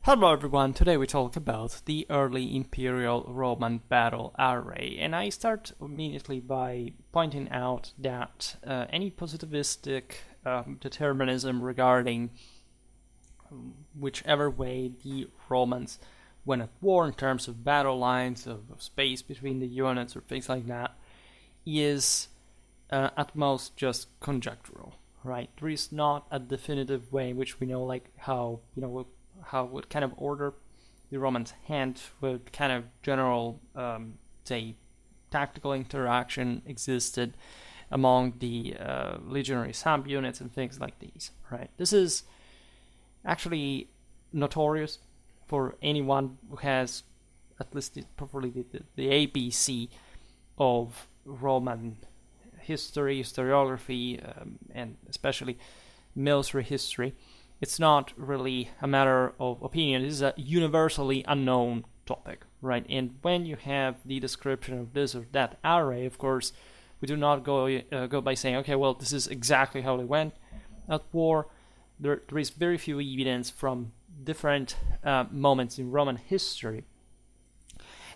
Hello everyone, today we talk about the early Imperial Roman battle array, and I start immediately by pointing out that any positivistic determinism regarding whichever way the Romans went at war in terms of battle lines, of space between the units or things like that, is at most just conjectural, right? There is not a definitive way in which we know like how what kind of order the Romans had, what kind of general, say, tactical interaction existed among the legionary subunits and things like these, right? This is actually notorious for anyone who has at least properly the ABC of Roman history, historiography, and especially military history. It's not really a matter of opinion. This is a universally unknown topic, right? And when you have the description of this or that array, of course, we do not go by saying, okay, well, this is exactly how they went at war. There is very few evidence from different moments in Roman history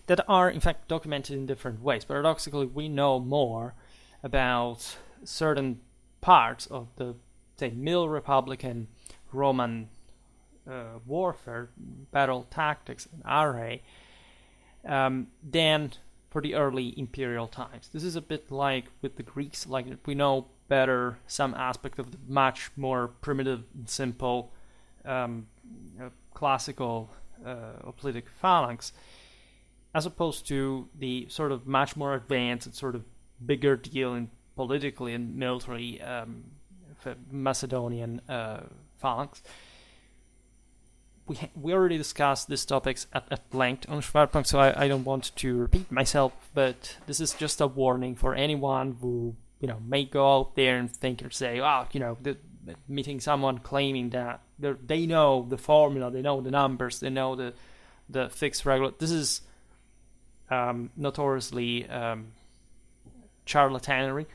that are, in fact, documented in different ways. Paradoxically, we know more about certain parts of the, say, Middle Republican Roman warfare, battle tactics, and array than for the early imperial times. This is a bit like with the Greeks, like we know better some aspect of the much more primitive and simple classical hoplitic phalanx, as opposed to the sort of much more advanced and sort of bigger deal in politically and military Macedonian phalanx. We already discussed these topics at length on Schwerpunkt, so I don't want to repeat myself, but this is just a warning for anyone who may go out there and think or say, meeting someone claiming that they know the formula, they know the numbers, they know the fixed regular. This is notoriously charlatanery.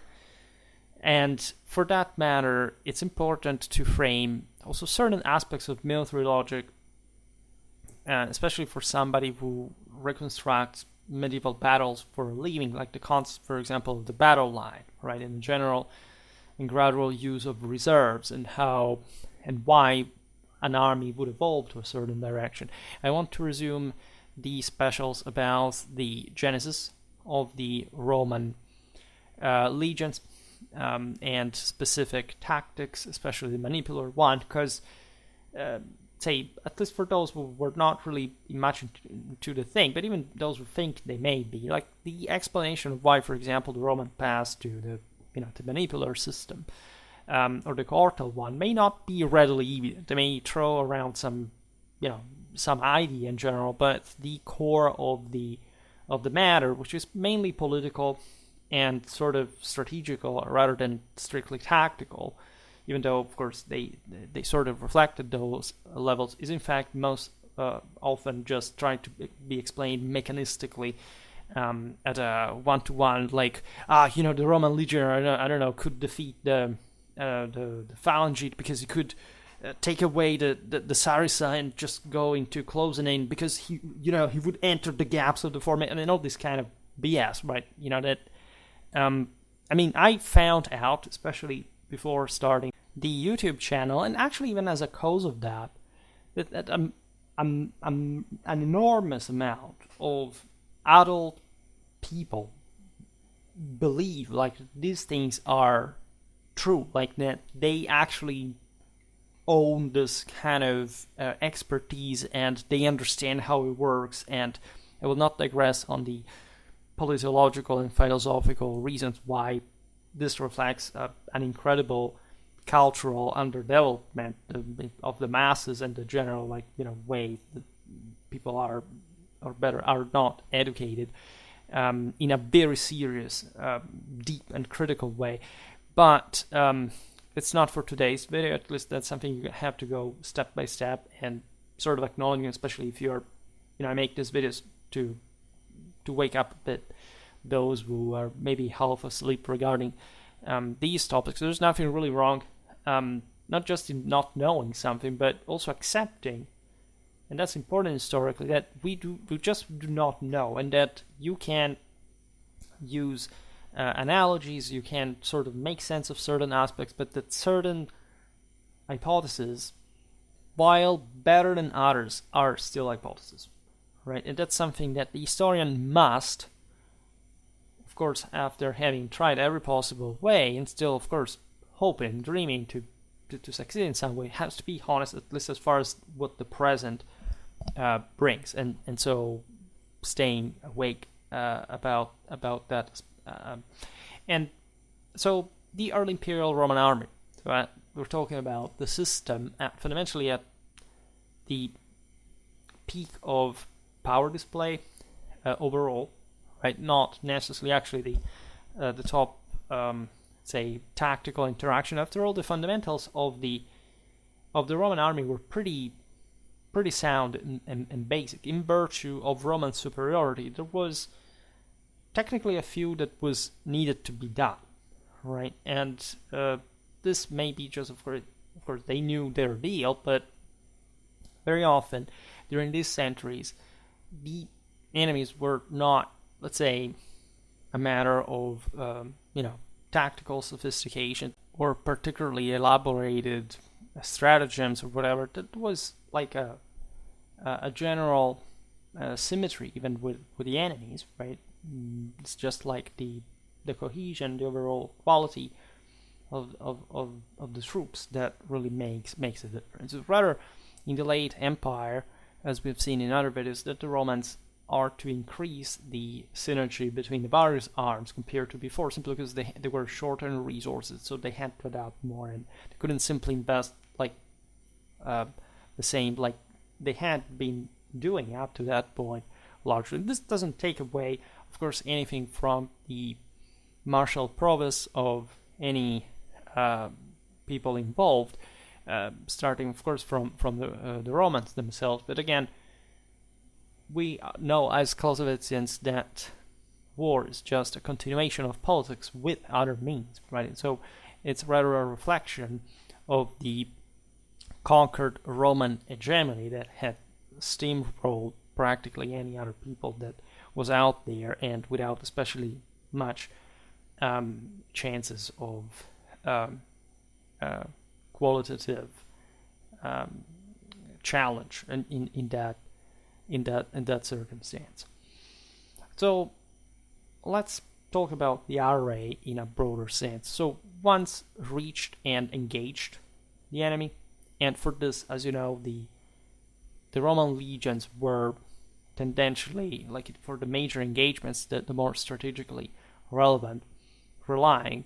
And for that matter, it's important to frame also certain aspects of military logic, especially for somebody who reconstructs medieval battles for a living, like the concept, for example, of the battle line, right, in general and gradual use of reserves and how and why an army would evolve to a certain direction. I want to resume the specials about the genesis of the Roman legions, and specific tactics, especially the manipular one, because, say, at least for those who were not really much into the thing, but even those who think they may be, like the explanation of why, for example, the Roman passed to the the manipular system, or the cohortal one, may not be readily evident. They may throw around some idea in general, but the core of the matter, which is mainly political and sort of strategical rather than strictly tactical, even though of course they sort of reflected those levels, is in fact most often just trying to be explained mechanistically at a one-to-one, like the Roman legion, I don't know, could defeat the Phalangite because he could take away the Sarissa and just go into closing in because he would enter the gaps of the formation and all this kind of BS, right? That I found out, especially before starting the YouTube channel, and actually even as a cause of that an enormous amount of adult people believe like these things are true, like that they actually own this kind of expertise and they understand how it works. And I will not digress on the politological and philosophical reasons why this reflects an incredible cultural underdevelopment of the masses and the general way that people are, or better, are not educated in a very serious, deep and critical way. But it's not for today's video. At least that's something you have to go step by step and sort of acknowledging, especially if you're, I make these videos to wake up a bit those who are maybe half asleep regarding these topics. There's nothing really wrong, not just in not knowing something, but also accepting and that's important historically, that we just do not know, and that you can use analogies, you can sort of make sense of certain aspects, but that certain hypotheses, while better than others, are still hypotheses, right? And that's something that the historian must, of course, after having tried every possible way and still, of course, hoping, dreaming to succeed in some way, has to be honest, at least as far as what the present brings, and so staying awake about that. And so the early Imperial Roman army, right? We're talking about the system fundamentally at the peak of power display overall, right? Not necessarily actually the top, say, tactical interaction. After all, the fundamentals of the Roman army were pretty sound and basic. In virtue of Roman superiority, there was technically a few that was needed to be done, right? And this may be just, of course, they knew their deal, but very often during these centuries, the enemies were not, let's say, a matter of tactical sophistication or particularly elaborated stratagems or whatever. That was like a general symmetry even with the enemies, right? It's just like the cohesion, the overall quality of the troops that really makes a difference. It's rather in the late Empire, as we've seen in other videos, that the Romans are to increase the synergy between the various arms compared to before, simply because they were short on resources, so they had to adapt more, and they couldn't simply invest like the same like they had been doing up to that point largely. This doesn't take away, of course, anything from the martial prowess of any people involved, starting, of course, from the Romans themselves. But again, we know as Clausewitzians that war is just a continuation of politics with other means, right? And so it's rather a reflection of the conquered Roman hegemony that had steamrolled practically any other people that was out there, and without especially much chances of qualitative challenge in that circumstance. So let's talk about the array in a broader sense. So once reached and engaged the enemy, and for this, as you know, the Roman legions were tendentially, like for the major engagements, the more strategically relevant, relying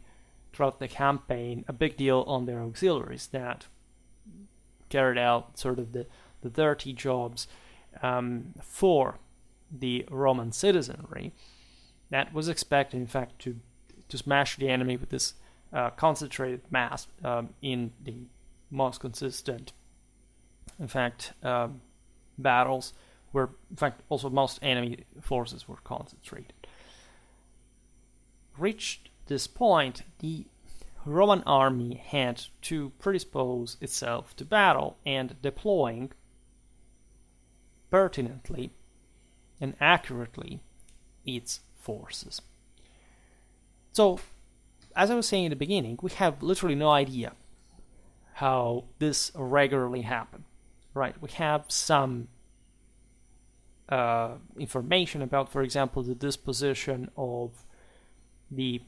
throughout the campaign a big deal on their auxiliaries that carried out sort of the dirty jobs for the Roman citizenry that was expected, in fact, to smash the enemy with this concentrated mass in the most consistent, in fact, battles where, in fact, also most enemy forces were concentrated. Reached this point, the Roman army had to predispose itself to battle and deploying pertinently and accurately its forces. So, as I was saying in the beginning, we have literally no idea how this regularly happened, right? We have some information about, for example, the disposition of the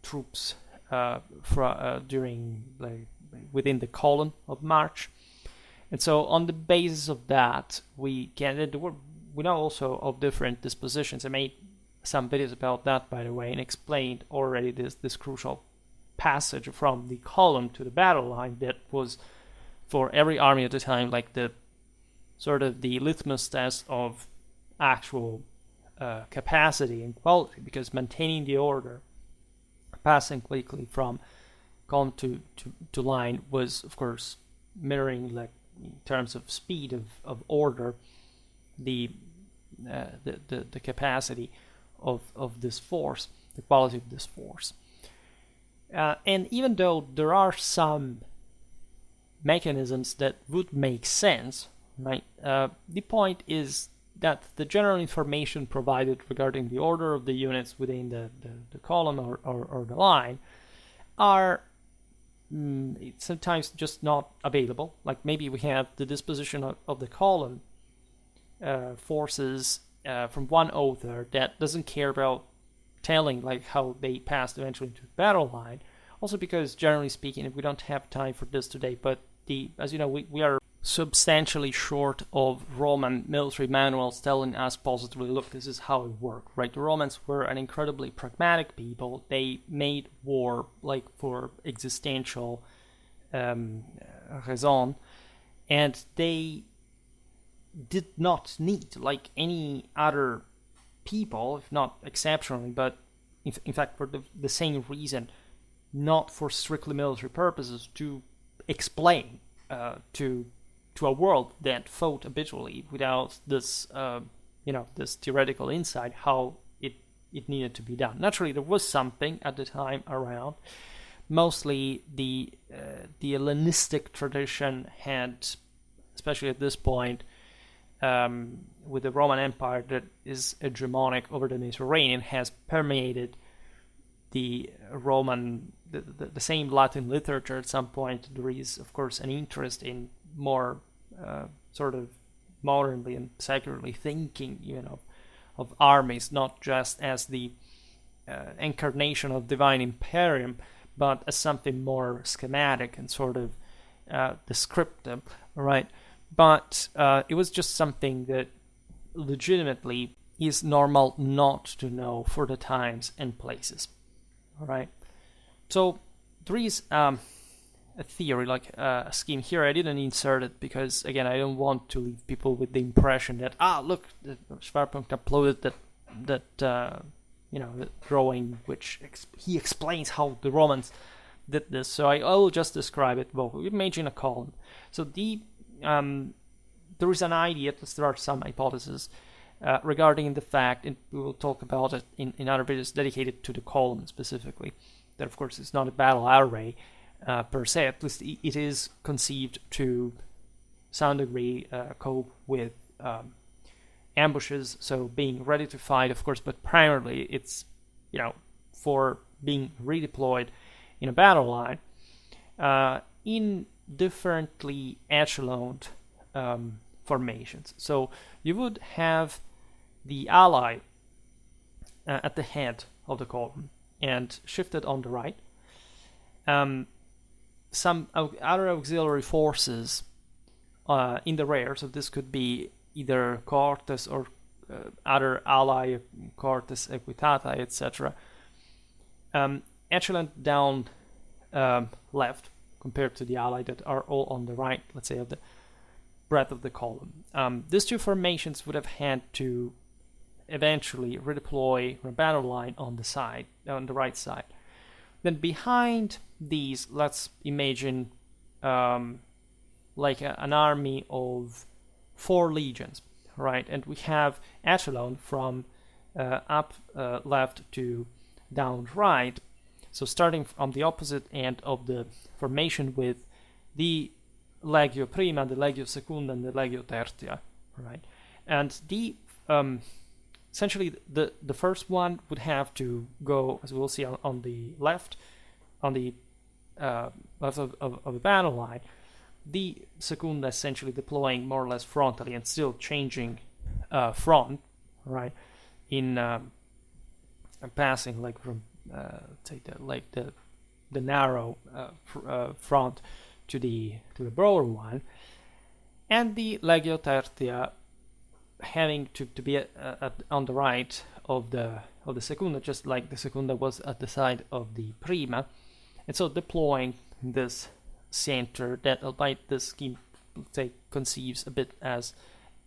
troops within the column of march, and so on the basis of that, we know also of different dispositions. I made some videos about that, by the way, and explained already this crucial passage from the column to the battle line that was for every army at the time like the sort of the litmus test of actual capacity and quality, because maintaining the order, passing quickly from column to line, was of course mirroring, like in terms of speed of order, the capacity of this force, the quality of this force. And even though there are some mechanisms that would make sense right? The point is that the general information provided regarding the order of the units within the column or the line are sometimes just not available. Like maybe we have the disposition of the column forces from one author that doesn't care about telling like how they passed eventually into the battle line. Also because generally speaking, we don't have time for this today, but as you know, we are substantially short of Roman military manuals telling us positively, look, this is how it worked, right? The Romans were an incredibly pragmatic people. They made war like for existential raison, and they did not need, like any other people, if not exceptionally, but in fact for the same reason, not for strictly military purposes, to explain to a world that fought habitually without this this theoretical insight how it needed to be done. Naturally, there was something at the time around. Mostly the Hellenistic tradition had, especially at this point, with the Roman Empire that is hegemonic over the Mediterranean, has permeated the Roman, the same Latin literature. At some point, there is, of course, an interest in more sort of modernly and secularly thinking, of armies, not just as the incarnation of divine imperium, but as something more schematic and sort of descriptive, right? But it was just something that legitimately is normal not to know for the times and places, all right? So there is a theory, like a scheme here. I didn't insert it because, again, I don't want to leave people with the impression that, look, Schwerpunkt uploaded that drawing which he explains how the Romans did this. So I will just describe it. Well, imagine a column. So there is an idea, at least there are some hypotheses regarding the fact, and we will talk about it in other videos dedicated to the column specifically, that of course is not a battle array per se. At least it is conceived to some degree cope with ambushes, so being ready to fight, of course, but primarily it's for being redeployed in a battle line in differently echeloned formations. So you would have the ally at the head of the column and shifted on the right. Some other auxiliary forces in the rear, so this could be either cohortes or other ally cohortes equitata, etc. Echelon down left compared to the ally that are all on the right, let's say, of the breadth of the column. These two formations would have had to eventually redeploy a battle line on the right side. Then behind these, let's imagine like an army of 4 legions, right? And we have echelon from up left to down right. So starting from the opposite end of the formation with the Legio Prima, the Legio Secunda, and the Legio Tertia, right? And the essentially the first one would have to go, as we'll see, on the left, on the left of the battle line. The Secunda essentially deploying more or less frontally and still changing front, right? In passing like from the narrow front to the broader one, and the Legio Tertia having to be on the right of the Secunda, just like the Secunda was at the side of the Prima, and so deploying this center that, albeit this scheme conceives a bit as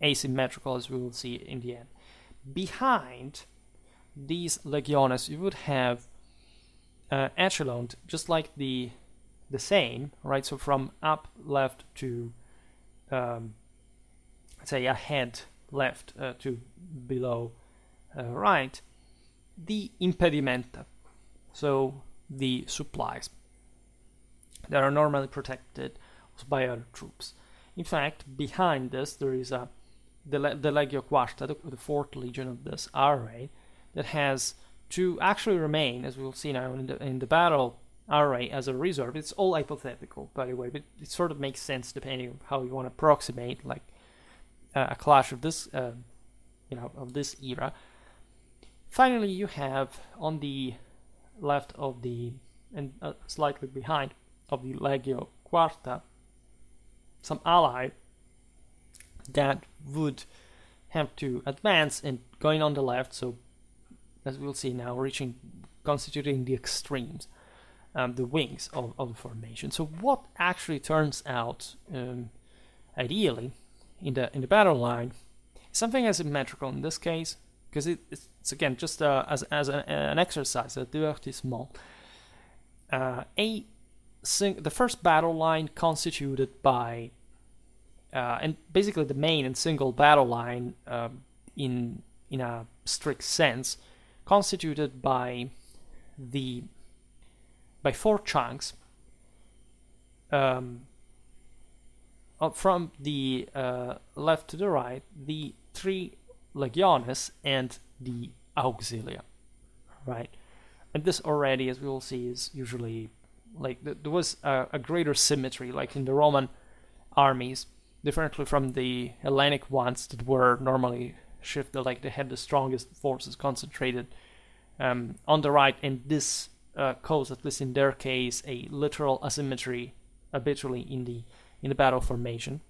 asymmetrical, as we will see in the end. Behind these legiones, you would have echeloned just like the same, right? So from up left to say ahead left to below right, the impedimenta, so the supplies that are normally protected by other troops. In fact, behind this there is the Legio Quarta, the fourth legion of this array, that has to actually remain, as we'll see now in the battle array, as a reserve. It's all hypothetical, by the way, but it sort of makes sense depending on how you want to approximate, like a clash of this, of this era. Finally, you have on the left of the, and slightly behind of the Legio Quarta, some ally that would have to advance and going on the left, so as we'll see now, constituting the extremes, the wings of the formation. So what actually turns out, ideally, in the battle line, something asymmetrical in this case, because it's again just as an exercise, a divertissement. The first battle line constituted by, and basically the main and single battle line in a strict sense, constituted by four chunks from the left to the right, the three legiones and the auxilia, right? And this already, as we will see, is usually like there was a greater symmetry, like in the Roman armies, differently from the Hellenic ones that were normally shifted, like they had the strongest forces concentrated on the right, and this caused, at least in their case, a literal asymmetry habitually in the battle formation.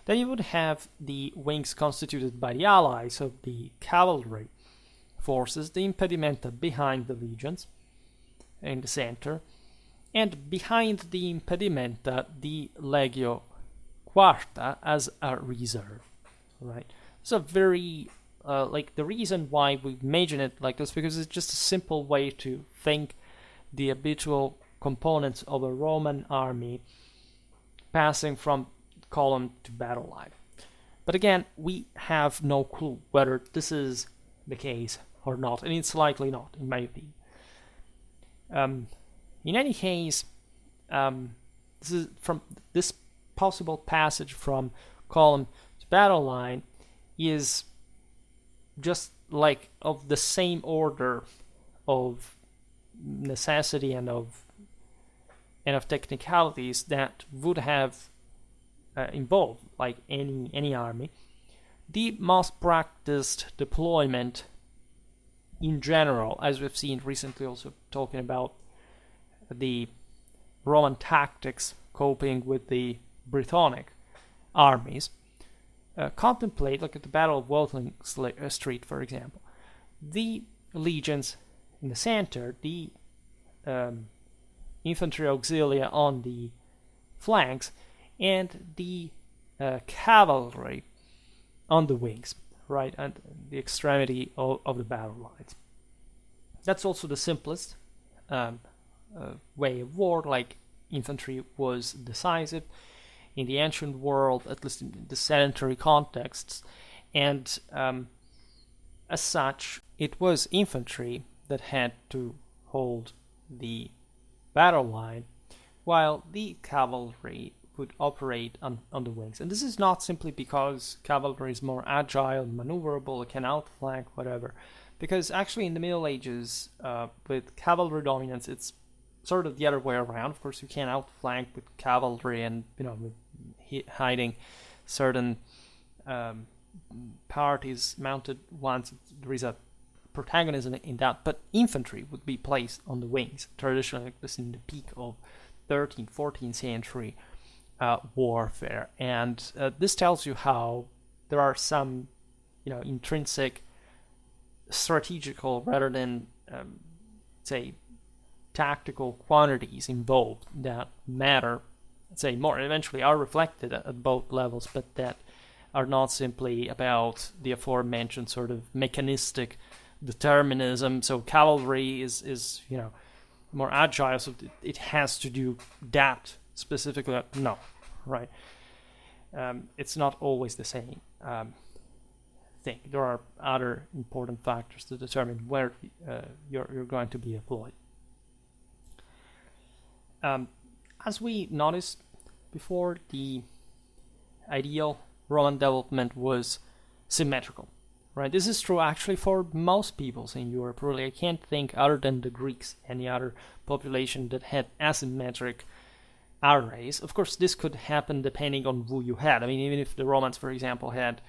Then you would have the wings constituted by the allies, so the cavalry forces, the impedimenta behind the legions in the center, and behind the impedimenta the Legio Quarta as a reserve, right? It's a very like the reason why we imagine it like this, because it's just a simple way to think the habitual components of a Roman army passing from column to battle line. But again, we have no clue whether this is the case or not, and it's likely not, in my opinion. In any case, this is from this possible passage from column to battle line is just like of the same order of necessity and of technicalities that would have involved, like any army, the most practiced deployment in general, as we've seen recently, also talking about the Roman tactics coping with the Brythonic armies, contemplate, like at the Battle of Watling Street, for example, the legions in the center, the infantry auxilia on the flanks, and the cavalry on the wings, right, and the extremity of the battle lines. That's also the simplest way of war. Like, infantry was decisive in the ancient world, at least in the sedentary contexts, and as such, it was infantry that had to hold the battle line, while the cavalry would operate on the wings. And this is not simply because cavalry is more agile, maneuverable, can outflank, whatever. Because actually in the Middle Ages, with cavalry dominance, it's sort of the other way around. Of course, you can outflank with cavalry and, with hiding certain parties, mounted ones. There is a protagonism in that, but infantry would be placed on the wings, traditionally, like this in the peak of 13th, 14th century warfare. And this tells you how there are some, intrinsic strategical rather than, say, tactical quantities involved that matter, say, more, eventually are reflected at both levels, but that are not simply about the aforementioned sort of mechanistic determinism. So cavalry is more agile, so it has to do that specifically. No, right? It's not always the same thing. There are other important factors to determine where you're going to be deployed. As we noticed before, the ideal Roman development was symmetrical, right? This is true actually for most peoples in Europe. Really, I can't think, other than the Greeks, any other population that had asymmetric arrays. Of course, this could happen depending on who you had. I mean, even if the Romans, for example, had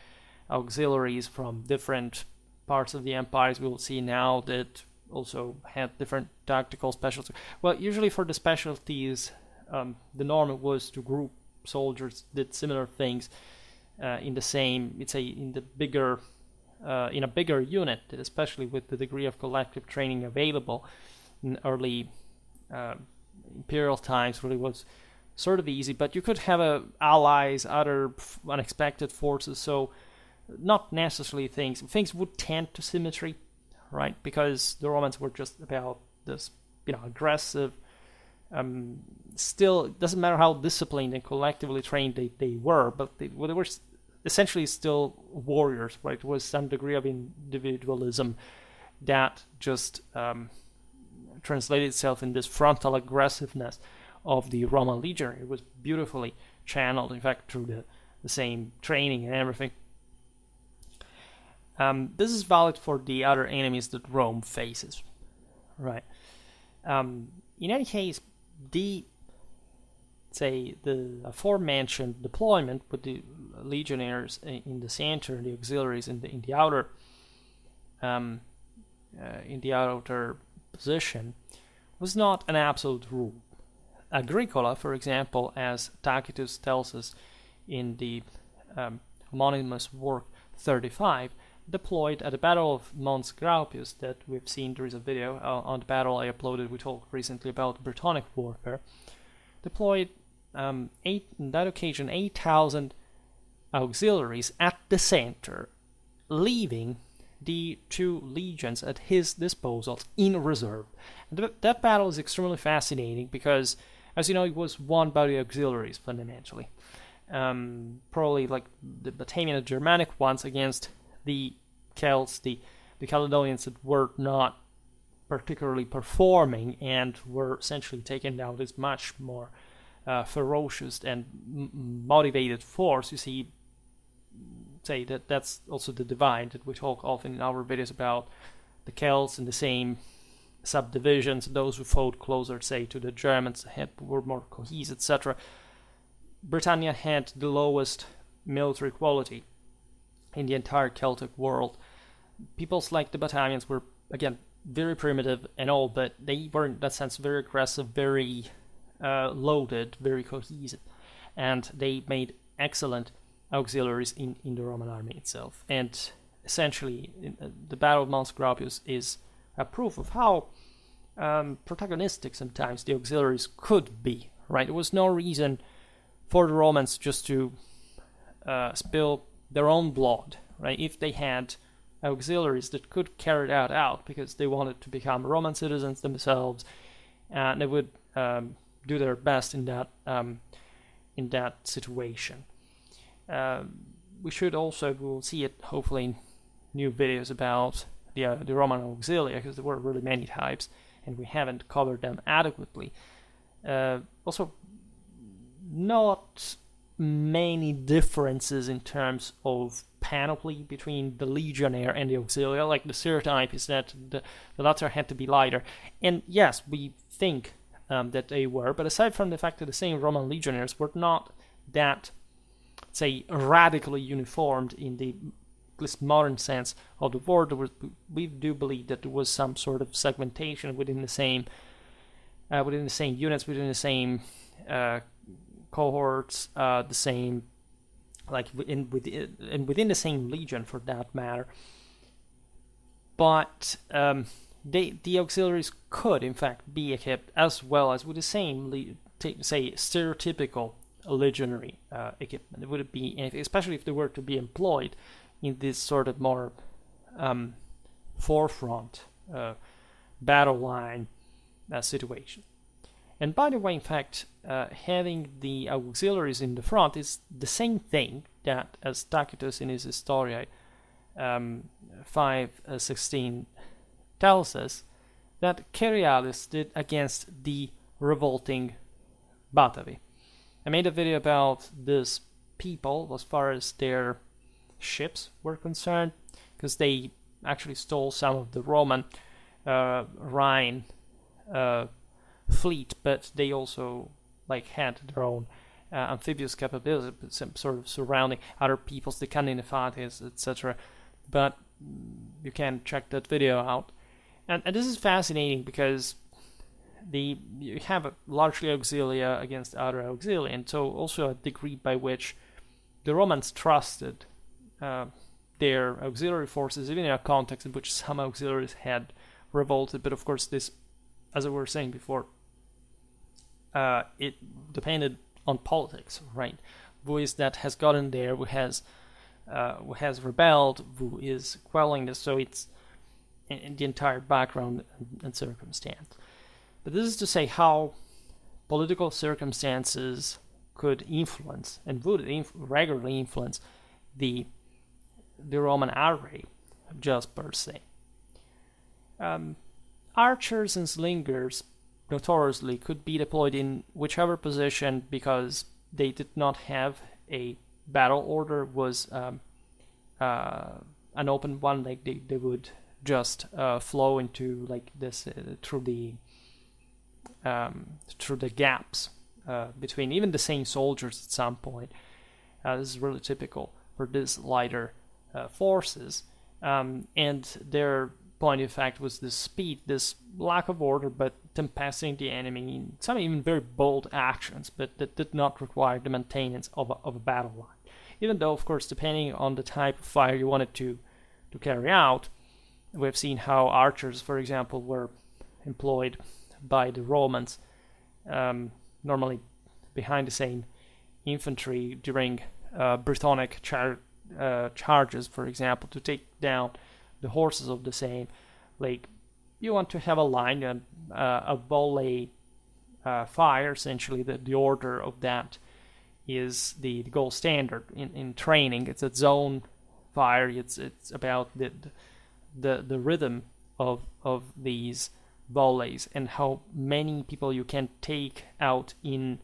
auxiliaries from different parts of the empires, we will see now that also had different tactical specialties. Well, usually for the specialties, the norm was to group soldiers did similar things in the same, let's say, in a bigger unit, especially with the degree of collective training available in early imperial times. Really was sort of easy, but you could have allies, other unexpected forces, so not necessarily things would tend to symmetry, right? Because the Romans were just about this, aggressive. Still, it doesn't matter how disciplined and collectively trained they were, but they were essentially still warriors, right? It was some degree of individualism that just translated itself in this frontal aggressiveness of the Roman legionary. It was beautifully channeled, in fact, through the same training and everything. This is valid for the other enemies that Rome faces, right? In any case, the aforementioned deployment with the legionnaires in the center and the auxiliaries in the outer position was not an absolute rule. Agricola, for example, as Tacitus tells us in the homonymous work 35, deployed at the Battle of Mons Graupius that we've seen. There is a video on the battle I uploaded. We talked recently about Brittonic warfare. Deployed on that occasion 8,000 auxiliaries at the center, leaving the 2 legions at his disposal in reserve. And that battle is extremely fascinating because, as you know, it was won by the auxiliaries fundamentally. Probably like the Batavian and Germanic ones against the Celts, the Caledonians that were not particularly performing and were essentially taken out as much more ferocious and motivated force. You see, that's also the divide that we talk often in our videos about the Celts and the same subdivisions, those who fought closer, say, to the Germans, were more cohesive, etc. Britannia had the lowest military quality in the entire Celtic world. Peoples like the Batavians were, again, very primitive and all, but they were in that sense very aggressive, very loaded, very cohesive, and they made excellent auxiliaries in the Roman army itself. And essentially, the Battle of Mons Graupius is a proof of how protagonistic sometimes the auxiliaries could be, right? There was no reason for the Romans just to spill their own blood, right? If they had auxiliaries that could carry that out because they wanted to become Roman citizens themselves, and they would do their best in that situation. We'll see it hopefully in new videos about the Roman auxilia, because there were really many types and we haven't covered them adequately. Also, not many differences in terms of panoply between the legionnaire and the auxilia. Like, the stereotype is that the latter had to be lighter, and yes, we think that they were, but aside from the fact that the same Roman legionnaires were not that, say, radically uniformed in the modern sense of the word, we do believe that there was some sort of segmentation within the same units, within the same cohorts, the same, like within the same legion for that matter. But the auxiliaries could in fact be equipped as well as with the same, say, stereotypical legionary equipment. It would be, especially if they were to be employed in this sort of more forefront battle line situation. And by the way, in fact, having the auxiliaries in the front is the same thing that, as Tacitus in his Historiae 5:16 tells us, that Cerealis did against the revolting Batavi. I made a video about this people as far as their ships were concerned, because they actually stole some of the Roman Rhine fleet, but they also had their own amphibious capabilities, some sort of surrounding other peoples, the Candinifates, etc. But you can check that video out, and this is fascinating because you have a largely auxilia against other auxilia, and so also a degree by which the Romans trusted their auxiliary forces, even in a context in which some auxiliaries had revolted. But of course, this, as I was saying before, it depended on politics, right? Who is that has gotten there? Who has rebelled? Who is quelling this? So it's in the entire background and circumstance. But this is to say how political circumstances could influence and would regularly influence the Roman array, just per se. Archers and slingers notoriously could be deployed in whichever position, because they did not have a battle order was an open one. They would just flow into this through the gaps between even the same soldiers at some point. This is really typical for these lighter forces, and their point of fact was this speed, this lack of order, but tempesting the enemy in some even very bold actions, but that did not require the maintenance of a battle line. Even though, of course, depending on the type of fire you wanted to carry out, we've seen how archers, for example, were employed by the Romans, normally behind the same infantry during Brythonic charges, for example, to take down the horses of the same. You want to have a line, a volley fire, essentially. The order of that is the gold standard in training. It's a zone fire. It's about the rhythm of these volleys and how many people you can take out in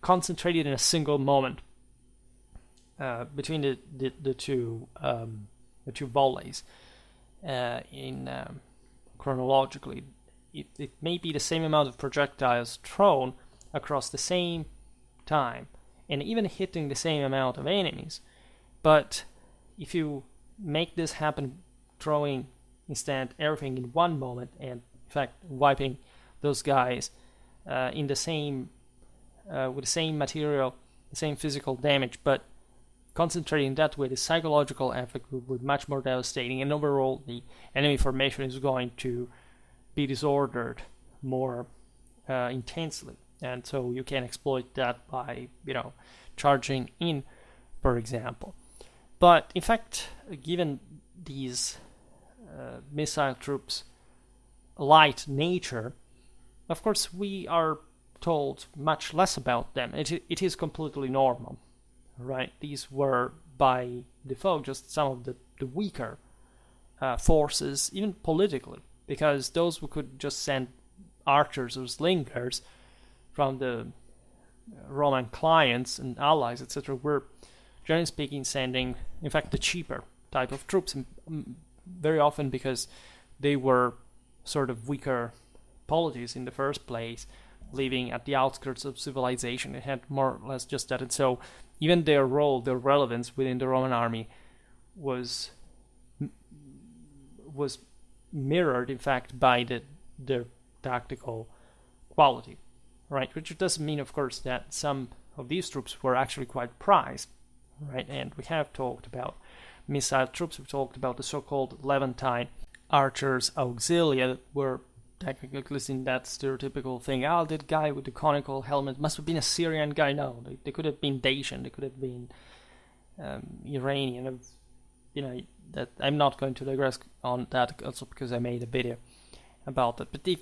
concentrated in a single moment between the two volleys. Chronologically, it may be the same amount of projectiles thrown across the same time and even hitting the same amount of enemies, but if you make this happen, throwing instead everything in one moment, and in fact wiping those guys in the same with the same material, the same physical damage, but concentrating that way, the psychological effect would be much more devastating, and overall the enemy formation is going to be disordered more intensely, and so you can exploit that by charging in, for example. But in fact, given these missile troops' light nature, of course we are told much less about them. It is completely normal, right? These were by default just some of the weaker forces, even politically, because those who could just send archers or slingers from the Roman clients and allies, etc., were generally speaking sending, in fact, the cheaper type of troops, very often because they were sort of weaker polities in the first place, living at the outskirts of civilization. They had more or less just that, and so even their role, their relevance within the Roman army was mirrored, in fact, by their tactical quality, right? Which doesn't mean, of course, that some of these troops were actually quite prized, right? And we have talked about missile troops. We talked about the so-called Levantine archers auxilia that were technically in that stereotypical thing. That guy with the conical helmet must have been a Syrian guy. No, they could have been Dacian. They could have been Iranian. That I'm not going to digress on that, also because I made a video about that. But if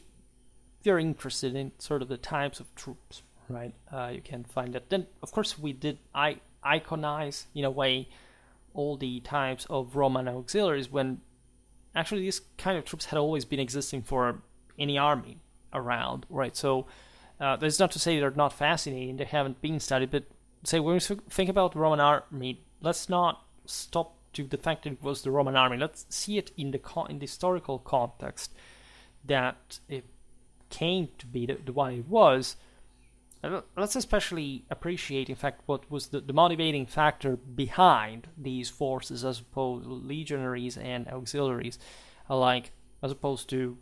you're interested in sort of the types of troops, right, you can find that. Then, of course, we did iconize, in a way, all the types of Roman auxiliaries, when actually these kind of troops had always been existing for any army around, right? So That's not to say they're not fascinating, they haven't been studied, but say when we think about the Roman army, let's not stop to the fact that it was the Roman army. Let's see it in the historical context that it came to be the way it was. Let's especially appreciate, in fact, what was the motivating factor behind these forces, as opposed to legionaries and auxiliaries alike, as opposed to,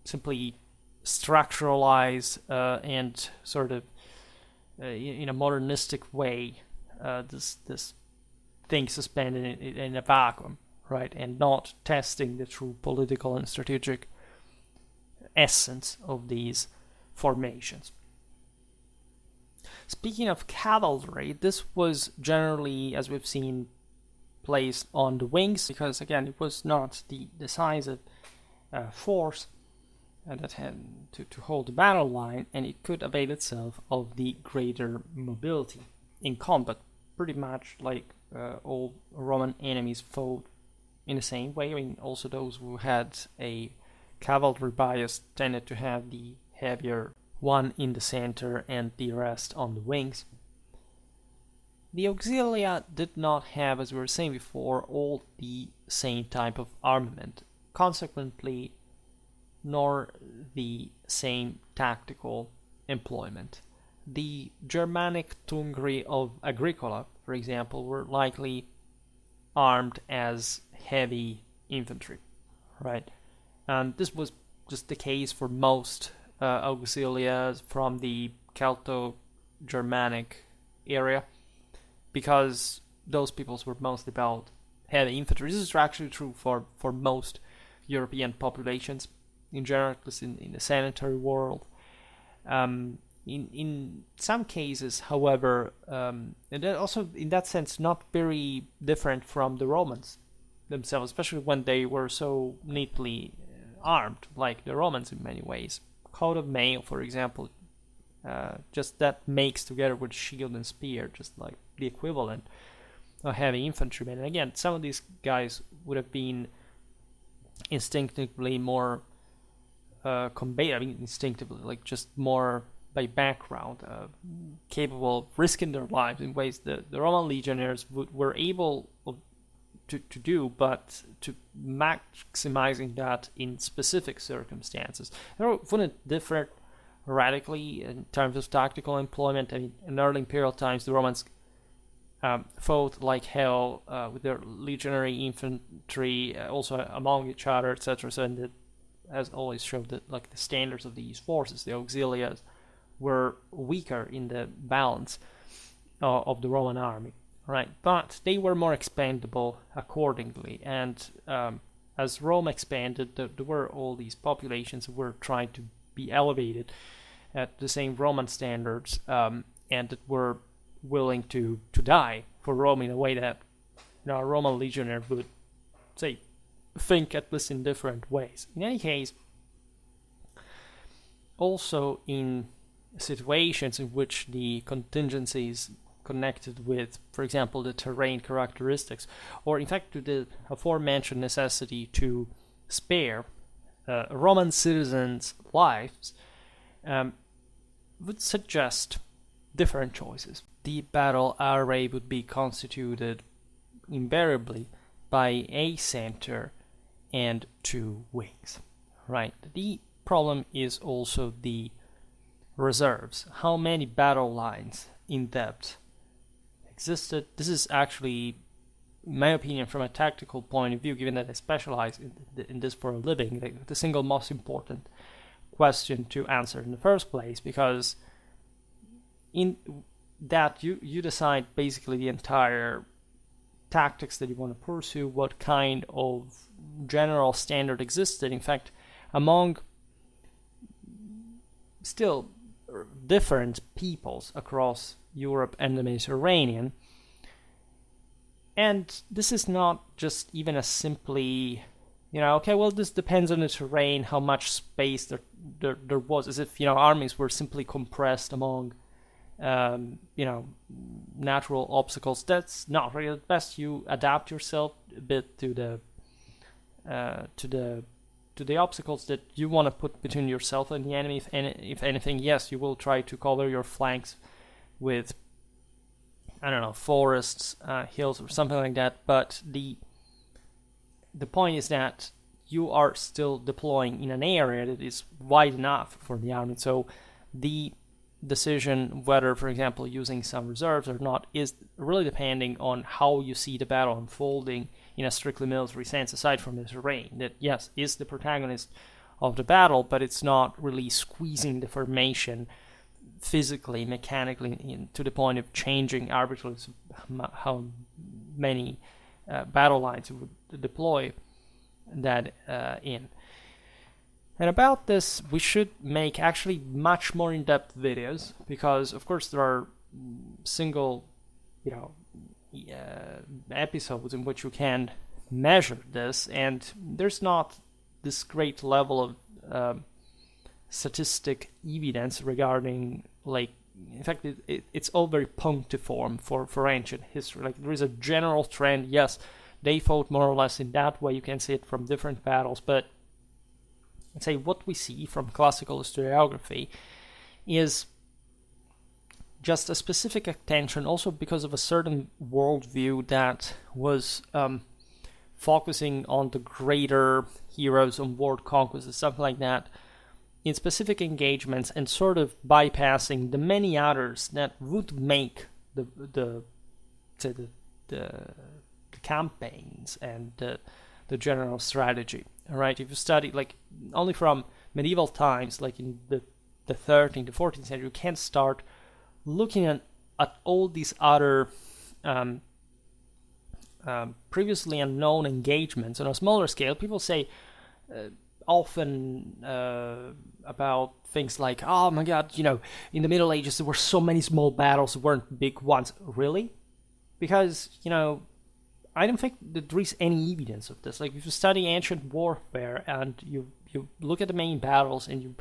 simply structuralize and sort of in a modernistic way this thing suspended in a vacuum, right, and not testing the true political and strategic essence of these formations. Speaking of cavalry, this was generally, as we've seen, placed on the wings, because again it was not the decisive force that had to hold the battle line, and it could avail itself of the greater mobility in combat, pretty much like all Roman enemies fought in the same way. I mean, also those who had a cavalry bias tended to have the heavier one in the center and the rest on the wings. The auxilia did not have, as we were saying before, all the same type of armament, consequently nor the same tactical employment. The Germanic Tungri of Agricola, for example, were likely armed as heavy infantry, right? And this was just the case for most auxilias from the Celto-Germanic area, because those peoples were mostly about heavy infantry. This is actually true for most European populations in general, at least in the sanitary world. In some cases, however, and also in that sense not very different from the Romans themselves, especially when they were so neatly armed, like the Romans in many ways. Coat of mail, for example, just that makes, together with shield and spear, just like the equivalent of heavy infantrymen. And again, some of these guys would have been instinctively more instinctively, like just more by background, capable of risking their lives in ways that the Roman legionnaires were able to do, but to maximizing that in specific circumstances. It wouldn't differ radically in terms of tactical employment. I mean, in early imperial times, the Romans fought like hell with their legionary infantry, also among each other, etc. So, and it has always showed that, like, the standards of these forces, the auxiliaries, were weaker in the balance of the Roman army, right? But they were more expandable accordingly, and as Rome expanded, there were all these populations who were trying to be elevated at the same Roman standards, and that were willing to die for Rome in a way that a Roman legionnaire would, say, think at least in different ways. In any case, also in situations in which the contingencies connected with, for example, the terrain characteristics, or in fact to the aforementioned necessity to spare Roman citizens' lives, would suggest different choices. The battle array would be constituted invariably by a center and two wings, right? The problem is also the reserves. How many battle lines in depth existed? This is actually, in my opinion, from a tactical point of view, given that I specialize in this for a living, the single most important question to answer in the first place, because in that you decide basically the entire tactics that you want to pursue, what kind of general standard existed. In fact, among still different peoples across Europe and the Mediterranean. And this is not just even a simply, okay, well, this depends on the terrain, how much space there was, as if, armies were simply compressed among, natural obstacles. That's not really. At best, you adapt yourself a bit to the to the obstacles that you want to put between yourself and the enemy. If anything, yes, you will try to cover your flanks with, I don't know, forests, hills, or something like that. But the point is that you are still deploying in an area that is wide enough for the army. So the decision whether, for example, using some reserves or not is really depending on how you see the battle unfolding in a strictly military sense, aside from the terrain. That, yes, is the protagonist of the battle, but it's not really squeezing the formation physically, mechanically, to the point of changing arbitrarily how many battle lines you would deploy that in. And about this, we should make actually much more in-depth videos, because of course there are single, episodes in which you can measure this, and there's not this great level of statistic evidence regarding, like, in fact, it's all very punctiform for ancient history. Like, there is a general trend. Yes, they fought more or less in that way. You can see it from different battles, but let's say what we see from classical historiography is just a specific attention, also because of a certain worldview that was focusing on the greater heroes on world conquest and something like that in specific engagements, and sort of bypassing the many others that would make the campaigns and the general strategy. All right, if you study, like, only from medieval times, like in the 13th to 14th century, you can start looking at all these other previously unknown engagements on a smaller scale. People say often about things like, oh my god, in the Middle Ages there were so many small battles, weren't big ones. Really? Because, I don't think that there is any evidence of this. Like, if you study ancient warfare and you look at the main battles, and you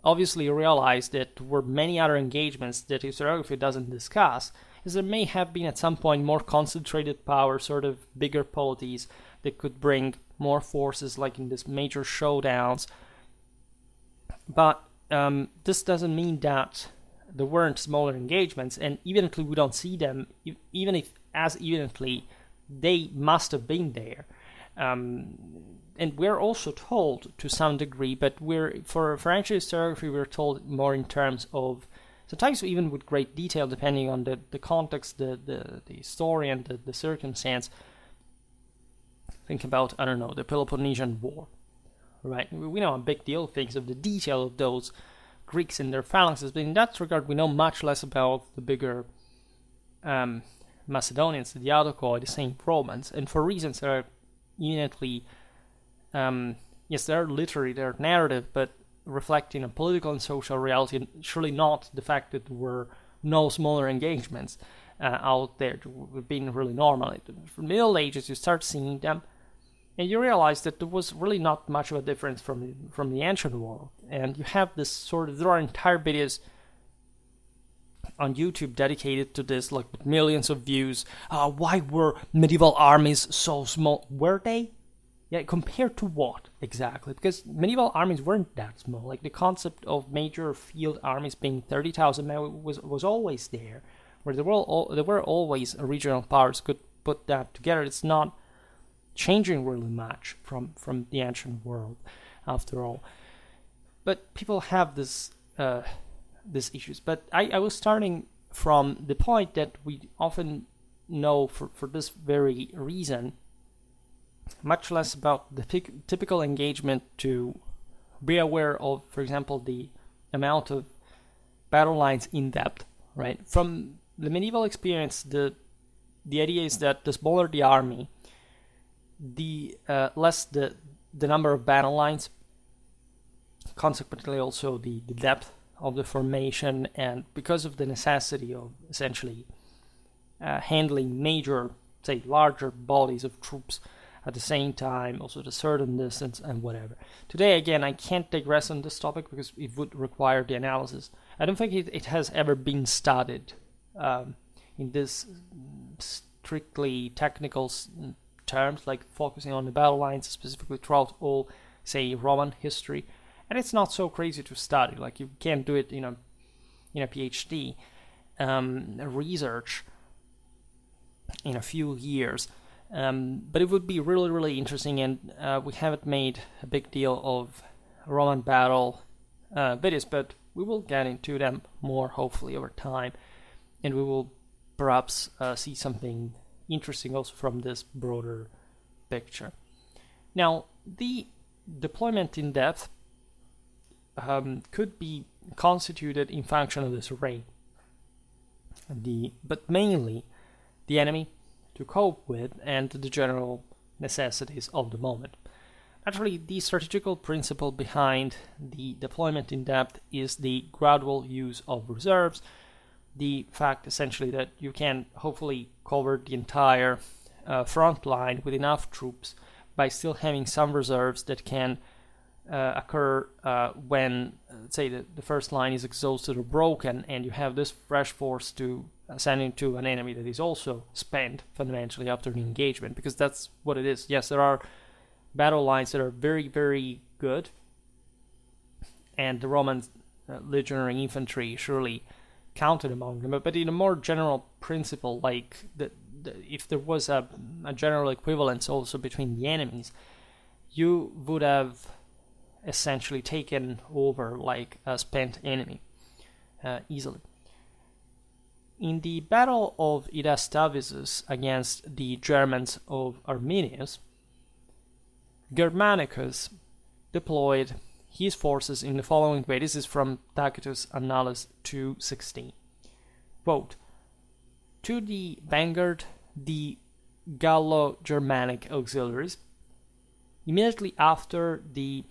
obviously realize that there were many other engagements that historiography doesn't discuss, is there may have been at some point more concentrated power, sort of bigger polities that could bring more forces, like in these major showdowns. But this doesn't mean that there weren't smaller engagements, and evidently we don't see them, even if as evidently they must have been there. And we're also told to some degree, but for ancient historiography, we're told more in terms of, sometimes even with great detail, depending on the context, the story, and the circumstance. Think about, I don't know, the Peloponnesian War, right? We know a big deal things of the detail of those Greeks and their phalanxes, but in that regard, we know much less about the bigger Macedonians, the Autochoi, the Saint Romans, and for reasons that are eminently, yes, they're literary, they're narrative, but reflecting a political and social reality, and surely not the fact that there were no smaller engagements out there, being really normal. From the Middle Ages, you start seeing them, and you realize that there was really not much of a difference from the ancient world. And you have this sort of, there are entire videos on YouTube dedicated to this, like with millions of views. Why were medieval armies so small? Were they? Yeah, compared to what exactly? Because medieval armies weren't that small. Like, the concept of major field armies being 30,000 men was always there, where there were always regional powers could put that together. It's not changing really much from the ancient world, after all. But people have these issues. But I was starting from the point that we often know, for this very reason, much less about the typical engagement, to be aware of, for example, the amount of battle lines in depth, right? From the medieval experience, the idea is that the smaller the army, the less the number of battle lines, consequently also the depth of the formation, and because of the necessity of essentially handling major, say, larger bodies of troops at the same time, also at a certain distance and whatever. Today, again, I can't digress on this topic because it would require the analysis. I don't think it has ever been studied in this strictly technical terms, like focusing on the battle lines specifically throughout all say, Roman history, and it's not so crazy to study. Like, you can't do it in a PhD research in a few years, but it would be really, really interesting. And we haven't made a big deal of Roman battle videos, but we will get into them more hopefully over time, and we will perhaps see something interesting also from this broader picture. Now, the deployment in depth could be constituted in function of this array, but mainly the enemy to cope with and the general necessities of the moment. Actually, the strategical principle behind the deployment in depth is the gradual use of reserves, the fact essentially that you can hopefully cover the entire front line with enough troops by still having some reserves that can occur when, say, the first line is exhausted or broken, and you have this fresh force to send into an enemy that is also spent fundamentally after the engagement, because that's what it is. Yes, there are battle lines that are very, very good, and the Roman legionary infantry surely counted among them, but in a more general principle, like if there was a general equivalence also between the enemies, you would have essentially taken over like a spent enemy easily. In the Battle of Idistaviso against the Germans of Arminius, Germanicus deployed his forces in the following way. This is from Tacitus Annales 2:16. Quote, to the vanguard, the Gallo-Germanic auxiliaries, immediately after the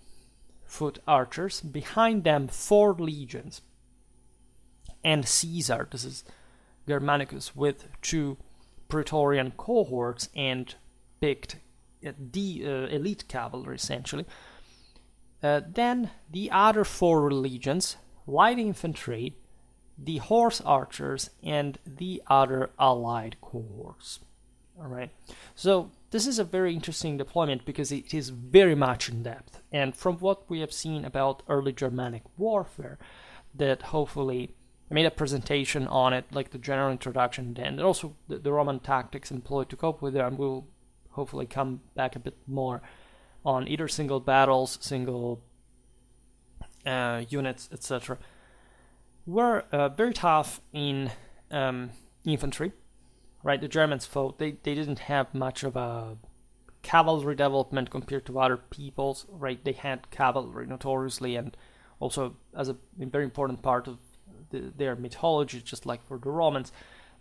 foot archers, behind them 4 legions, and Caesar, this is Germanicus, with 2 Praetorian cohorts and picked the elite cavalry, essentially. Then the other 4 legions, light infantry, the horse archers, and the other allied cohorts. All right. So this is a very interesting deployment because it is very much in depth. And from what we have seen about early Germanic warfare, that hopefully I made a presentation on it, like the general introduction then, and also the Roman tactics employed to cope with it, and we'll hopefully come back a bit more on either single battles, single units, etc. Were very tough in infantry, right? The Germans fought, they didn't have much of a cavalry development compared to other peoples, right? They had cavalry notoriously, and also as a very important part of their mythology, just like for the Romans,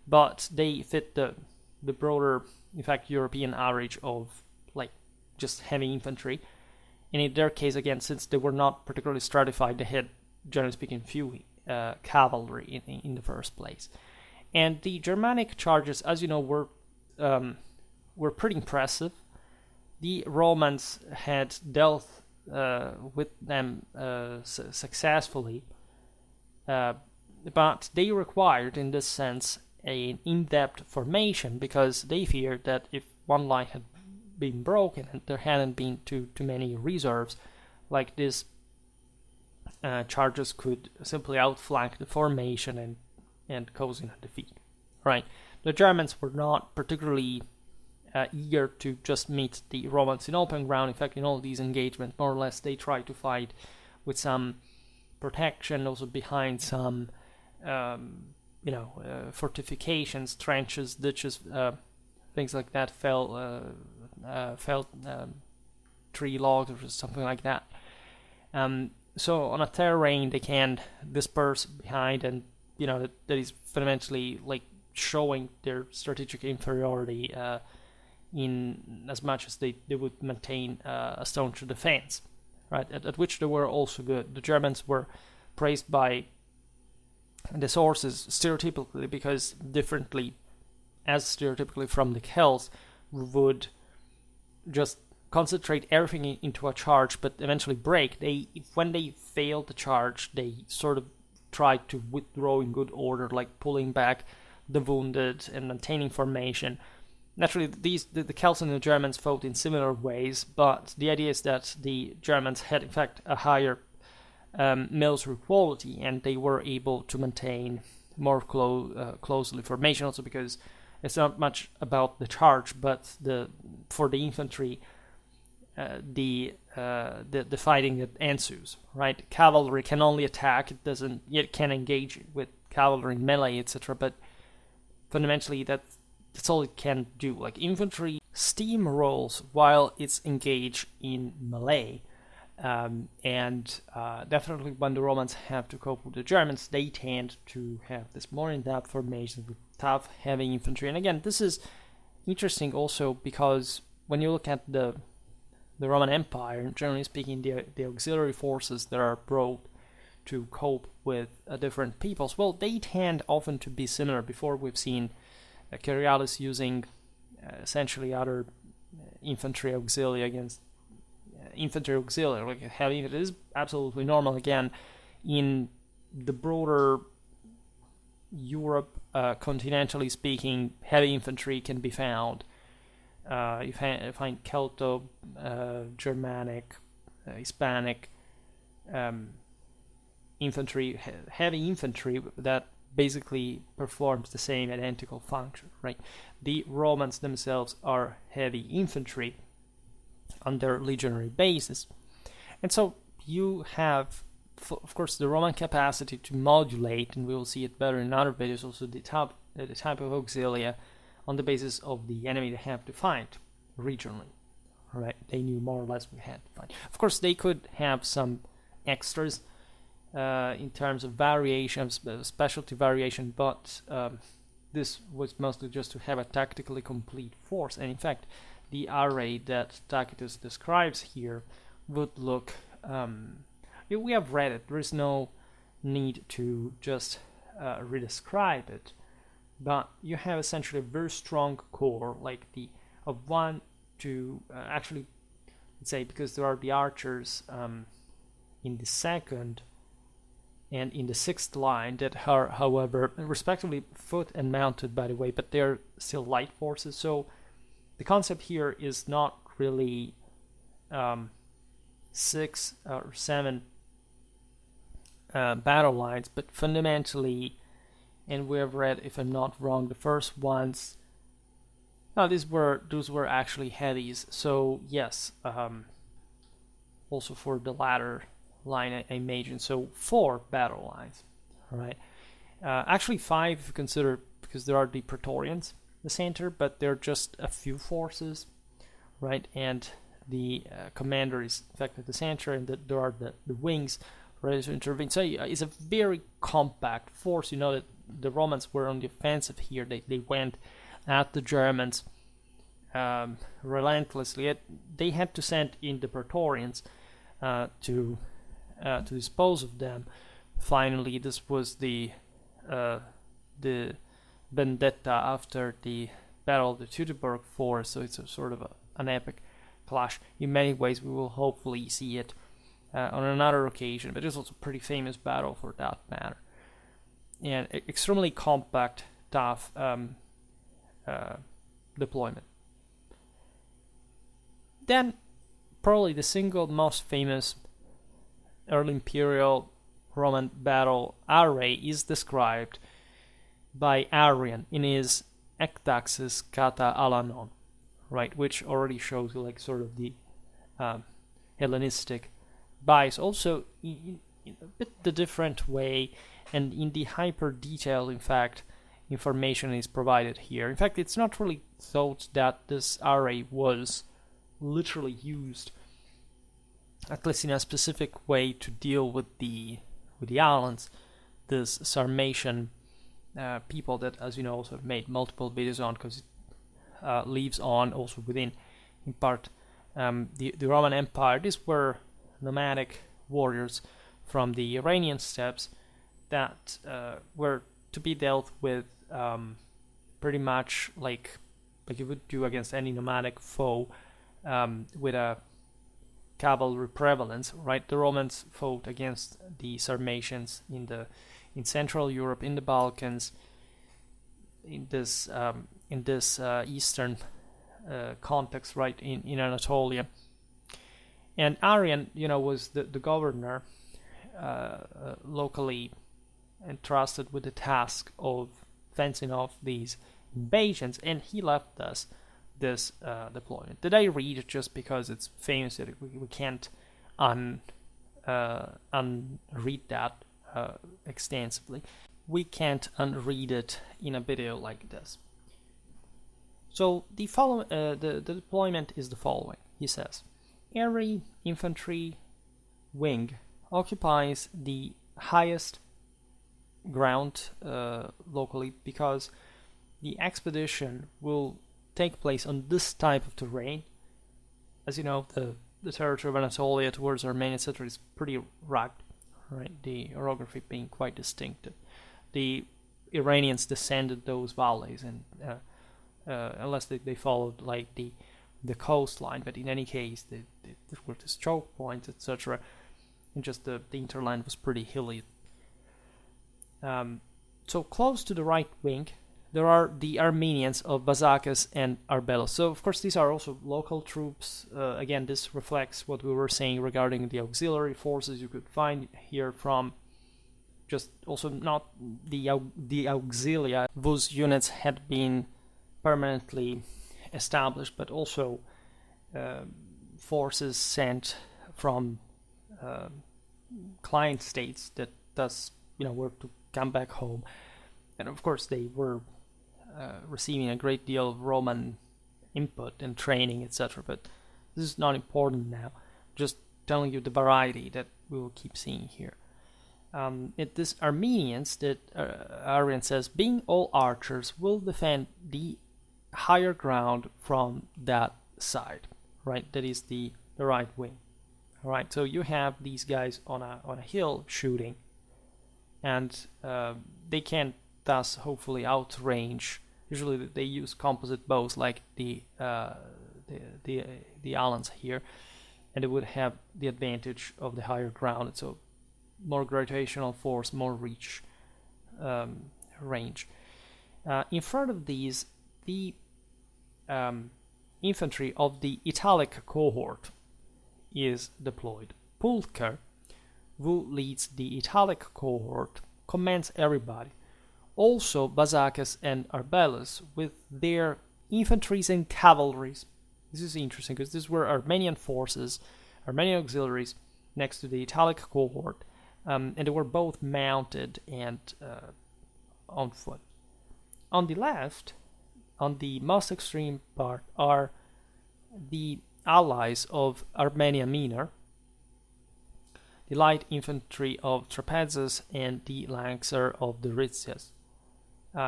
but they fit the broader, in fact, European average of like just heavy infantry. And in their case, again, since they were not particularly stratified, they had, generally speaking, few cavalry in the first place. And the Germanic charges, as you know, were pretty impressive. The Romans had dealt with them successfully, but they required, in this sense, an in-depth formation, because they feared that if one line had been broken and there hadn't been too many reserves, like this, charges could simply outflank the formation and causing a defeat. Right? The Germans were not particularly eager to just meet the Romans in open ground. In fact, in all these engagements, more or less, they tried to fight with some protection, also behind some fortifications, trenches, ditches, things like that, fell tree logs or something like that. So on a terrain they can disperse behind, and that is fundamentally like showing their strategic inferiority in as much as they would maintain a staunch defense, right? At which they were also good. The Germans were praised by the sources stereotypically, because differently, as stereotypically from the Celts, would just concentrate everything into a charge, but eventually break. When they failed the charge, they sort of tried to withdraw in good order, like pulling back the wounded and maintaining formation. naturally, the Celts and the Germans fought in similar ways, but the idea is that the Germans had, in fact, a higher military quality, and they were able to maintain more closely formation, also because it's not much about the charge, but for the infantry, the fighting that ensues. Right, cavalry can only attack; it can engage with cavalry in melee, etc. But fundamentally, that's all it can do. Like infantry steamrolls while it's engaged in melee. And definitely when the Romans have to cope with the Germans, they tend to have this more in-depth formation with tough, heavy infantry. And again, this is interesting also because when you look at the Roman Empire, generally speaking, the auxiliary forces that are brought to cope with different peoples, well, they tend often to be similar. Before we've seen Cerealis using essentially other infantry auxiliary against infantry auxiliary, like heavy. It is absolutely normal again in the broader Europe, continentally speaking. Heavy infantry can be found. You find Celto, Germanic, Hispanic infantry, heavy infantry that basically performs the same identical function, right? The Romans themselves are heavy infantry on their legionary basis. And so you have, of course, the Roman capacity to modulate, and we will see it better in other videos, also the type of auxilia on the basis of the enemy they have to fight regionally. Right? They knew more or less what they had to fight. Of course, they could have some extras in terms of variation, specialty variation, but this was mostly just to have a tactically complete force. And in fact, the array that Tacitus describes here would look... we have read it. There is no need to just redescribe it. But you have essentially a very strong core, like of one to... actually, let's say, because there are the archers in the second and in the sixth line that are, however, respectively foot and mounted, by the way, but they're still light forces. So the concept here is not really 6 or 7 battle lines, but fundamentally, and we have read, if I'm not wrong, the first ones. No, those were actually heavies. So yes, also for the latter line I mentioned, so 4 battle lines. All right, actually 5 if you consider, because there are the Praetorians, the center, but they're just a few forces, right? And the commander is in fact at the center, and there are the wings ready to intervene. So it's a very compact force. You know that the Romans were on the offensive here. They went at the Germans relentlessly. They had to send in the Praetorians to dispose of them. Finally, this was the vendetta after the Battle of the Teutoburg Forest, so it's a sort of an epic clash. In many ways, we will hopefully see it on another occasion, but it's also a pretty famous battle for that matter. And extremely compact, tough deployment. Then, probably the single most famous early Imperial Roman battle array is described by Arrian in his Ektaxis Kata Alanon, right, which already shows you like sort of the Hellenistic bias, also in a bit the different way, and in the hyper detail, in fact, information is provided here. In fact, it's not really thought that this array was literally used, at least in a specific way, to deal with the Alans, this Sarmatian people that, as you know, also have made multiple videos on, because it lives on also within, in part, the Roman Empire. These were nomadic warriors from the Iranian steppes that were to be dealt with pretty much like you would do against any nomadic foe, with a cavalry prevalence, right? The Romans fought against the Sarmatians in Central Europe, in the Balkans, in this this eastern context, right, in Anatolia. And Arrian, was the governor locally entrusted with the task of fencing off these invasions, and he left us this deployment that I read just because it's famous that we can't unread that extensively. We can't unread it in a video like this. So the deployment is the following. He says, every infantry wing occupies the highest ground locally, because the expedition will take place on this type of terrain. As you know, the territory of Anatolia towards Armenia, etc., is pretty rugged, right? The orography being quite distinctive. The Iranians descended those valleys, and unless they followed like the coastline, but in any case, there were the choke points, etc., and just the hinterland was pretty hilly. So close to the right wing, there are the Armenians of Bazakis and Arbelos. So, of course, these are also local troops. Again, this reflects what we were saying regarding the auxiliary forces you could find here from just also not the auxilia, whose units had been permanently established, but also forces sent from client states that thus, were to come back home. And of course, they were receiving a great deal of Roman input and training, etc. But this is not important now. Just telling you the variety that we will keep seeing here. This Armenians that Arrian says, being all archers, will defend the higher ground from that side, right? That is the right wing. All right. So you have these guys on a hill shooting, and they can thus hopefully outrange. Usually they use composite bows like the Allans here, and they would have the advantage of the higher ground. So more gravitational force, more reach, range. In front of these, the infantry of the Italic cohort is deployed. Pulker, who leads the Italic cohort, commands everybody. Also Bazakis and Arbelos with their infantries and cavalries. This is interesting because these were Armenian forces, Armenian auxiliaries next to the Italic cohort, and they were both mounted and on foot. On the left, on the most extreme part, are the allies of Armenia Minor, the light infantry of Trapezes, and the lancer of the Ritsias.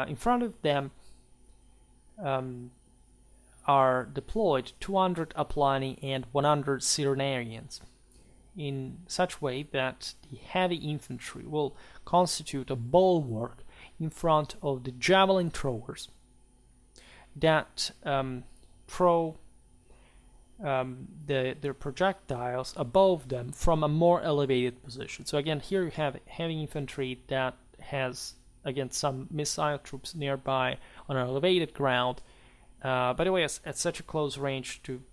In front of them are deployed 200 Aplani and 100 Cyrenaians, in such way that the heavy infantry will constitute a bulwark in front of the javelin throwers that throw their projectiles above them from a more elevated position. So again, here you have heavy infantry that has, again, some missile troops nearby on an elevated ground. By the way, at such a close range to,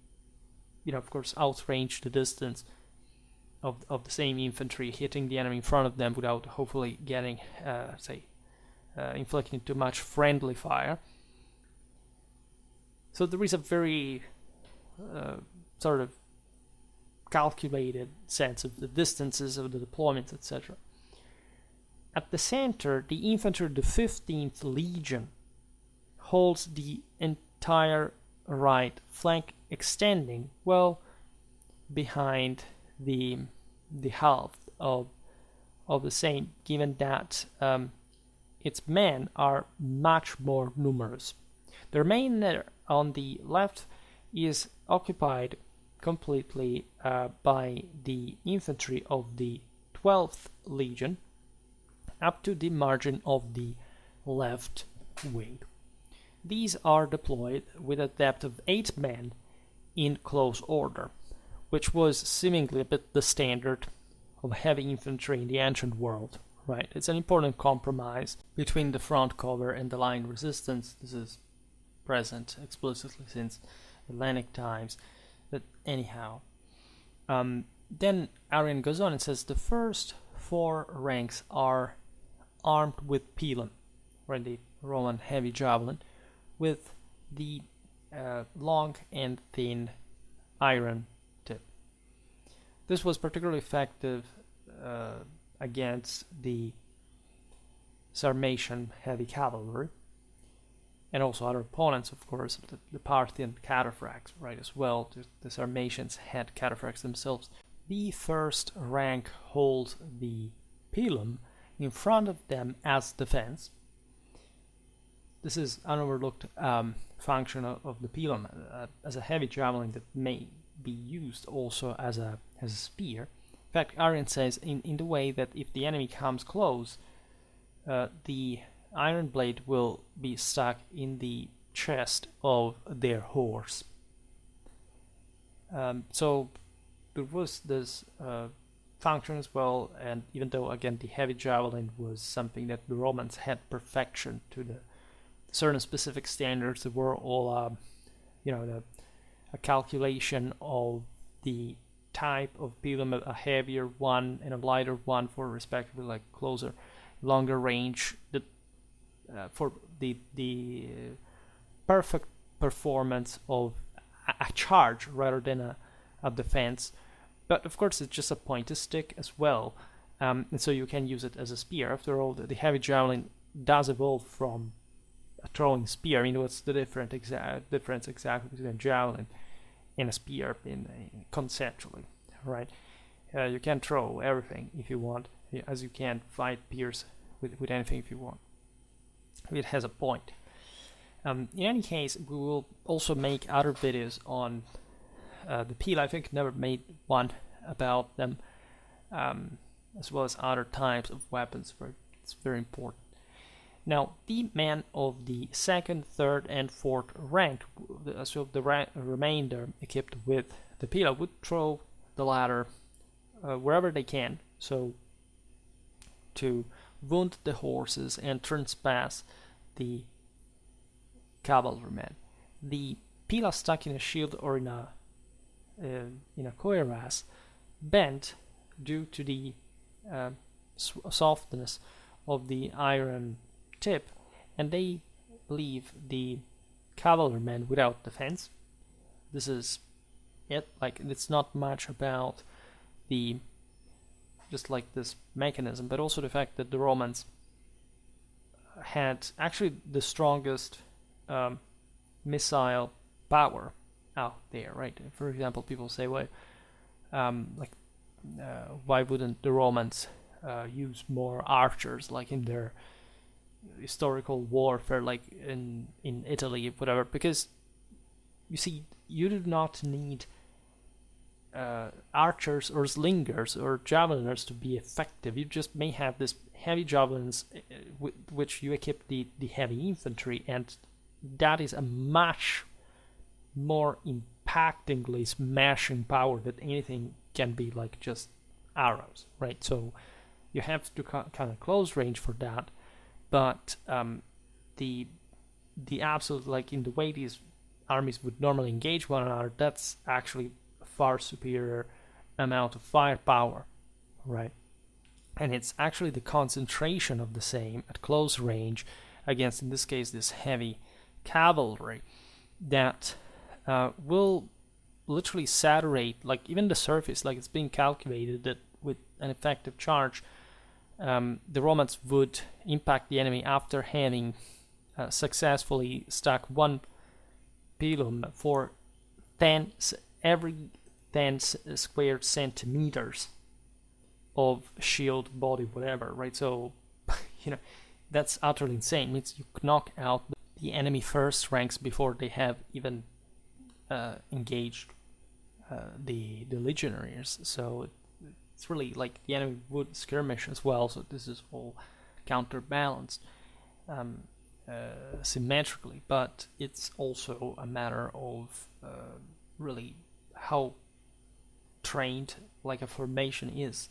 of course, outrange the distance of the same infantry hitting the enemy in front of them without hopefully getting, inflicting too much friendly fire. So there is a very sort of calculated sense of the distances of the deployments, etc. At the center, the infantry of the 15th Legion holds the entire right flank, extending well behind the half of the same, given that its men are much more numerous. The remainder on the left is occupied completely by the infantry of the 12th Legion up to the margin of the left wing. These are deployed with a depth of 8 men in close order, which was seemingly a bit the standard of heavy infantry in the ancient world. Right, it's an important compromise between the front cover and the line resistance. This is present explicitly since Hellenic times. But anyhow, then Arrian goes on and says the first 4 ranks are armed with pilum, or the Roman heavy javelin, with the long and thin iron tip. This was particularly effective against the Sarmatian heavy cavalry, and also other opponents, of course, the Parthian cataphracts, right, as well. The Sarmatians had cataphracts themselves. The first rank holds the pilum in front of them as defense. This is an overlooked function of the pilum as a heavy javelin that may be used also as a spear. In fact, Arrian says in the way that if the enemy comes close, the iron blade will be stuck in the chest of their horse. So there was this function as well, and even though again the heavy javelin was something that the Romans had perfection to the certain specific standards that were all a calculation of the type of pilum, a heavier one and a lighter one for respectively like closer, longer range, for the perfect performance of a charge rather than a defense. But of course it's just a pointed stick as well, and so you can use it as a spear. After all, the heavy javelin does evolve from a throwing spear. I mean, what's the difference exactly between a javelin and a spear conceptually, right? You can throw everything if you want, as you can fight, pierce with anything if you want. It has a point. In any case, we will also make other videos on the pila. I think never made one about them, as well as other types of weapons. It's very important. Now, the men of the 2nd, 3rd, and 4th rank, so the remainder equipped with the pila, would throw the ladder wherever they can, so to wound the horses and trespass the cavalrymen. The pila stuck in a shield or in a cuirass bent due to the softness of the iron tip, and they leave the cavalrymen without defense. This is it. Like, it's not much about the just like this mechanism, but also the fact that the Romans had actually the strongest missile power out there, right? For example, people say, well, why wouldn't the Romans use more archers, like in their historical warfare, like in Italy, whatever? Because you see, you do not need archers or slingers or javeliners to be effective. You just may have this heavy javelins with which you equip the heavy infantry, and that is a much more impactingly smashing power that anything can be, like just arrows, right? So you have to kind of close range for that, but the absolute, like in the way these armies would normally engage one another, that's actually a far superior amount of firepower, right? And it's actually the concentration of the same at close range against, in this case, this heavy cavalry that will literally saturate, like even the surface. Like, it's being calculated that with an effective charge, the Romans would impact the enemy after having successfully stuck one pilum for every 10 square centimeters of shield, body, whatever, right? So, that's utterly insane. It means you knock out the enemy first ranks before they have even engaged the legionaries. So it's really like the enemy would skirmish as well. So this is all counterbalanced symmetrically, but it's also a matter of really how trained like a formation is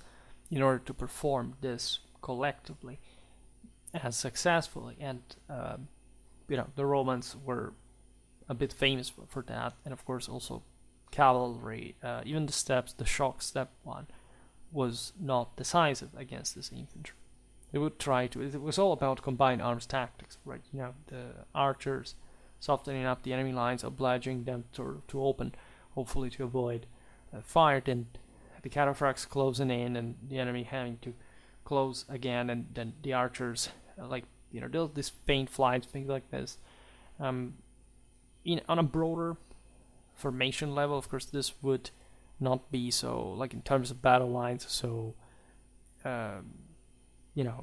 in order to perform this collectively and successfully. And the Romans were a bit famous for that, and of course also cavalry. Even the shock step one, was not decisive against this infantry. They would try to. It was all about combined arms tactics, right? The archers softening up the enemy lines, obliging them to open, hopefully to avoid fire. Then the cataphracts closing in, and the enemy having to close again, and then the archers this faint flights, things like this. On a broader formation level, of course, this would not be so, like in terms of battle lines, so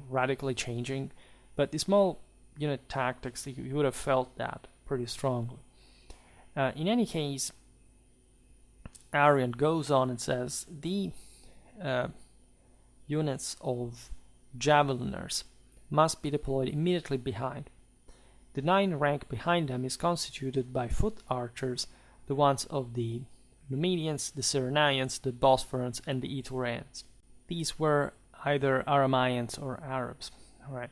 radically changing. But the small unit tactics, you would have felt that pretty strongly. In any case, Arrian goes on and says the units of javeliners must be deployed immediately behind. The 9 rank behind them is constituted by foot archers, the ones of the Numidians, the Cyrenaians, the Bosphorans, and the Ithurians. These were either Aramaeans or Arabs. All right.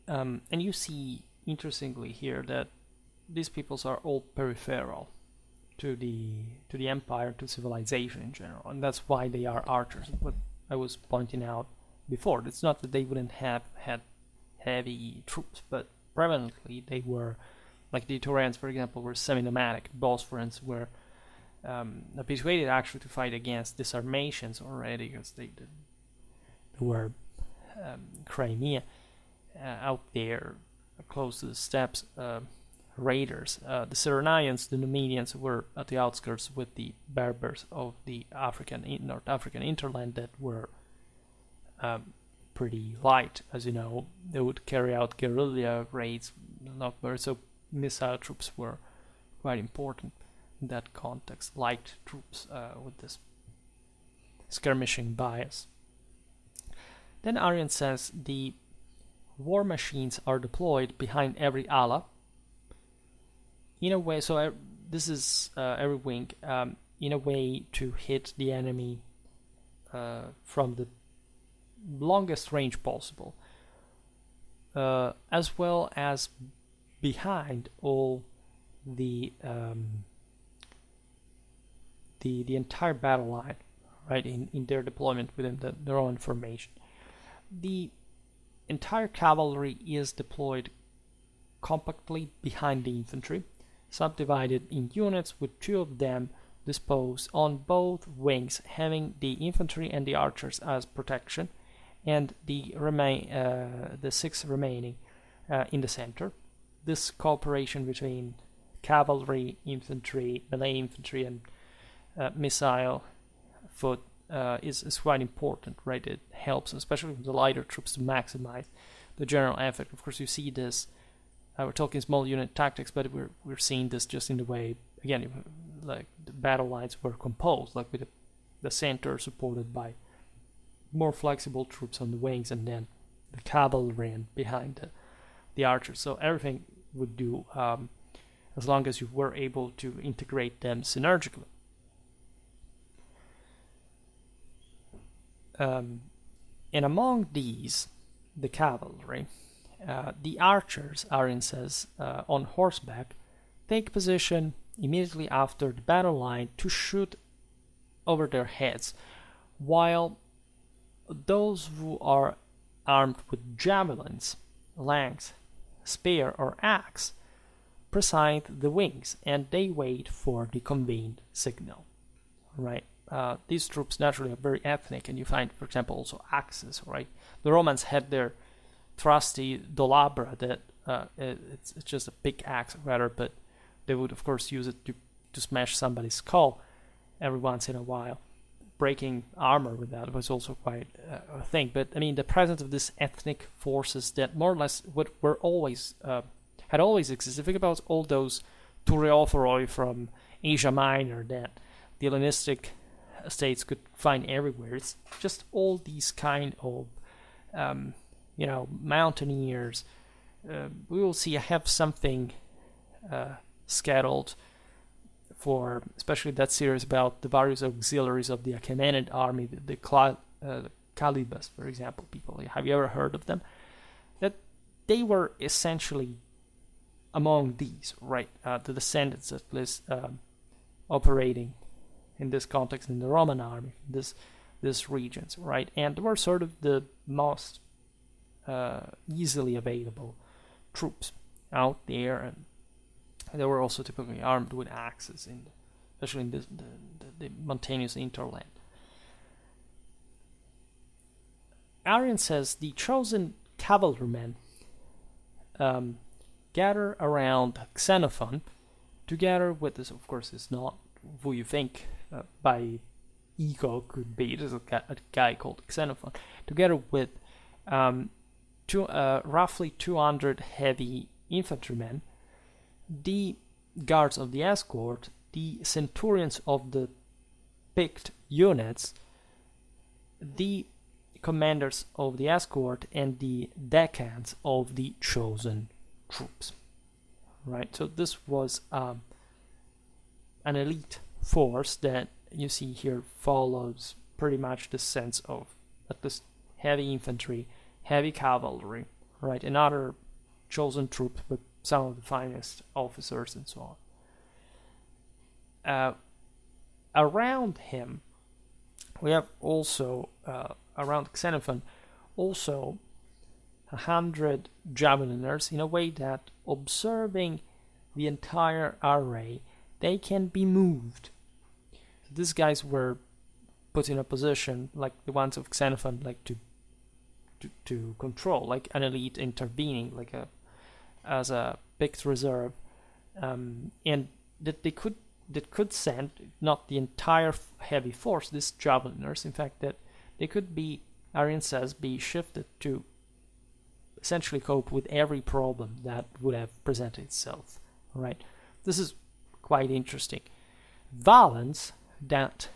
And you see, interestingly here, that these peoples are all peripheral to the empire, to civilization in general, and that's why they are archers. What I was pointing out before, it's not that they wouldn't have had heavy troops, but prevalently they were, like the Ithurians, for example, were semi-nomadic. Bosphorans were habituated actually to fight against the Sarmatians already, because they were Crimea, out there close to the steppes, raiders. The Cyrenaians, the Numidians, were at the outskirts with the Berbers of the North African hinterland that were pretty light. As you know, they would carry out guerrilla raids, so missile troops were quite important in that context, light troops with this skirmishing bias. Then Arrian says the war machines are deployed behind every ala in a way, so this is every wing, in a way to hit the enemy from the longest range possible, as well as behind all the entire battle line, right, in their deployment within their own formation. The entire cavalry is deployed compactly behind the infantry, subdivided in units, with 2 of them disposed on both wings, having the infantry and the archers as protection, and the 6 remaining in the center. This cooperation between cavalry, infantry, melee infantry, and missile foot is quite important, right? It helps, especially with the lighter troops, to maximize the general effect. Of course, you see this. We're talking small unit tactics, but we're seeing this just in the way, again, like the battle lines were composed, like with the center supported by more flexible troops on the wings, and then the cavalry and behind the archers. So everything would do, as long as you were able to integrate them synergically. And among these, the cavalry, the archers, Arrian says, on horseback, take position immediately after the battle line to shoot over their heads, while those who are armed with javelins, lance, spear, or axe preside the wings, and they wait for the convened signal. Right? These troops naturally are very ethnic, and you find, for example, also axes. Right? The Romans had their trusty dolabra that it's just a big axe, rather, but they would of course use it to smash somebody's skull every once in a while. Breaking armor with that was also quite a thing. But I mean, the presence of these ethnic forces that more or less were always had always existed. Think about all those Tureophoroi from Asia Minor that the Hellenistic states could find everywhere. It's just all these kind of mountaineers. We will see. I have something scheduled for, especially that series about the various auxiliaries of the Achaemenid army, the Calibas, for example. People, have you ever heard of them? That they were essentially among these, right? The descendants, at least, operating in this context in the Roman army, this regions, right? And they were sort of the most easily available troops out there, and they were also typically armed with axes, especially in the mountainous hinterland. Arrian says the chosen cavalrymen gather around Xenophon, together with this, of course, is not who you think by ego could be. There's a guy called Xenophon, together with roughly 200 heavy infantrymen, the guards of the escort, the centurions of the picked units, the commanders of the escort, and the decans of the chosen troops. Right, so this was an elite force that you see here follows pretty much the sense of at least heavy infantry, heavy cavalry, right, and other chosen troops with some of the finest officers and so on. Around him, we have also, around Xenophon, also 100 javeliners, in a way that, observing the entire array, they can be moved. So these guys were put in a position like the ones of Xenophon, like to control, like an elite intervening, like as a picked reserve, and that they could send not the entire heavy force, these javeliners, in fact, that they could be, Arrian says, be shifted to essentially cope with every problem that would have presented itself. Right? This is quite interesting. Valens, that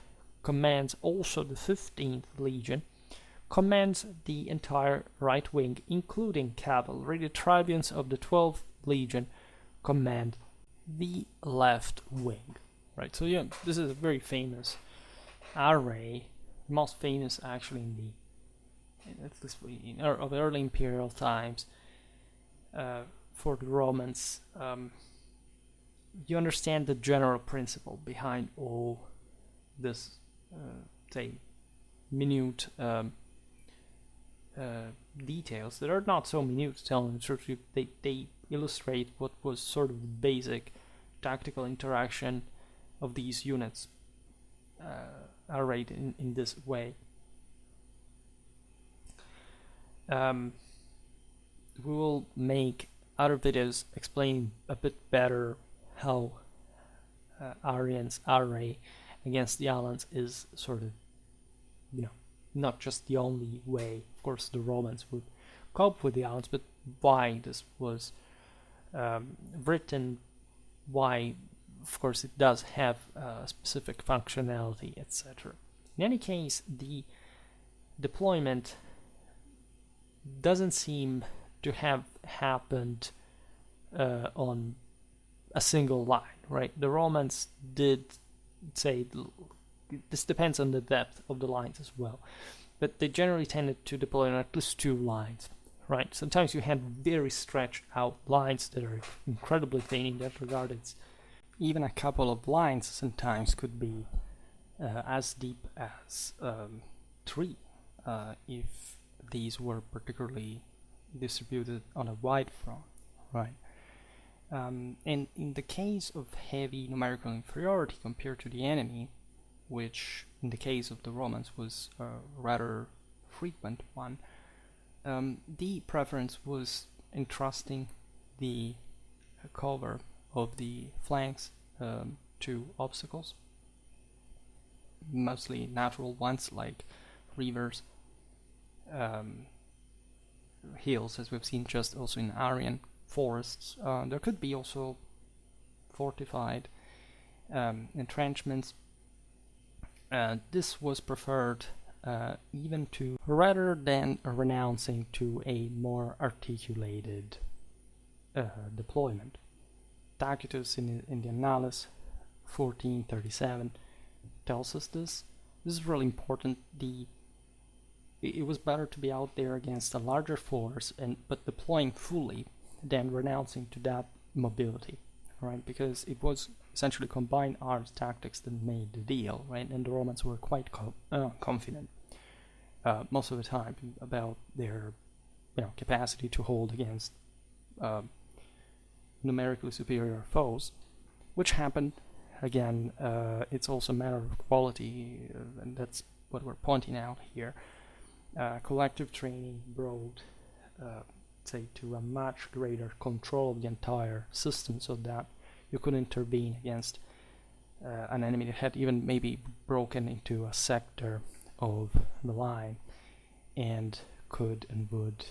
commands also the 15th Legion, commands the entire right wing, including cavalry. The tribunes of the 12th Legion command the left wing. Right? So yeah, this is a very famous array, most famous actually of early imperial times for the Romans. You understand the general principle behind all this, say, minute details that are not so minute, telling the truth. They illustrate what was sort of the basic tactical interaction of these units arrayed in this way. We will make other videos explaining a bit better how Arrian's array against the Alans is sort of, not just the only way, of course, the Romans would cope with the Alans, but why this was written, why, of course, it does have a specific functionality, etc. In any case, the deployment doesn't seem to have happened on a single line, right? The Romans did say, this depends on the depth of the lines as well, but they generally tended to deploy on at least 2 lines, right? Sometimes you had very stretched out lines that are incredibly thin in that regard. It's even a couple of lines sometimes could be as deep as 3 if these were particularly distributed on a wide front, right? And in the case of heavy numerical inferiority compared to the enemy, which in the case of the Romans was a rather frequent one, the preference was entrusting the cover of the flanks to obstacles, mostly natural ones like rivers, hills, as we've seen just also in Arrian forests. There could be also fortified entrenchments. This was preferred even to, rather than renouncing to a more articulated deployment. Tacitus in the Annales 1437 tells us this. This is really important. It was better to be out there against a larger force but deploying fully than renouncing to that mobility, right? Because it was essentially combined arms tactics that made the deal, right? And the Romans were quite confident most of the time about their capacity to hold against numerically superior foes, which happened. Again, it's also a matter of quality, and that's what we're pointing out here. Collective training brought, say, to a much greater control of the entire system, so that you could intervene against an enemy that had even maybe broken into a sector of the line, and could and would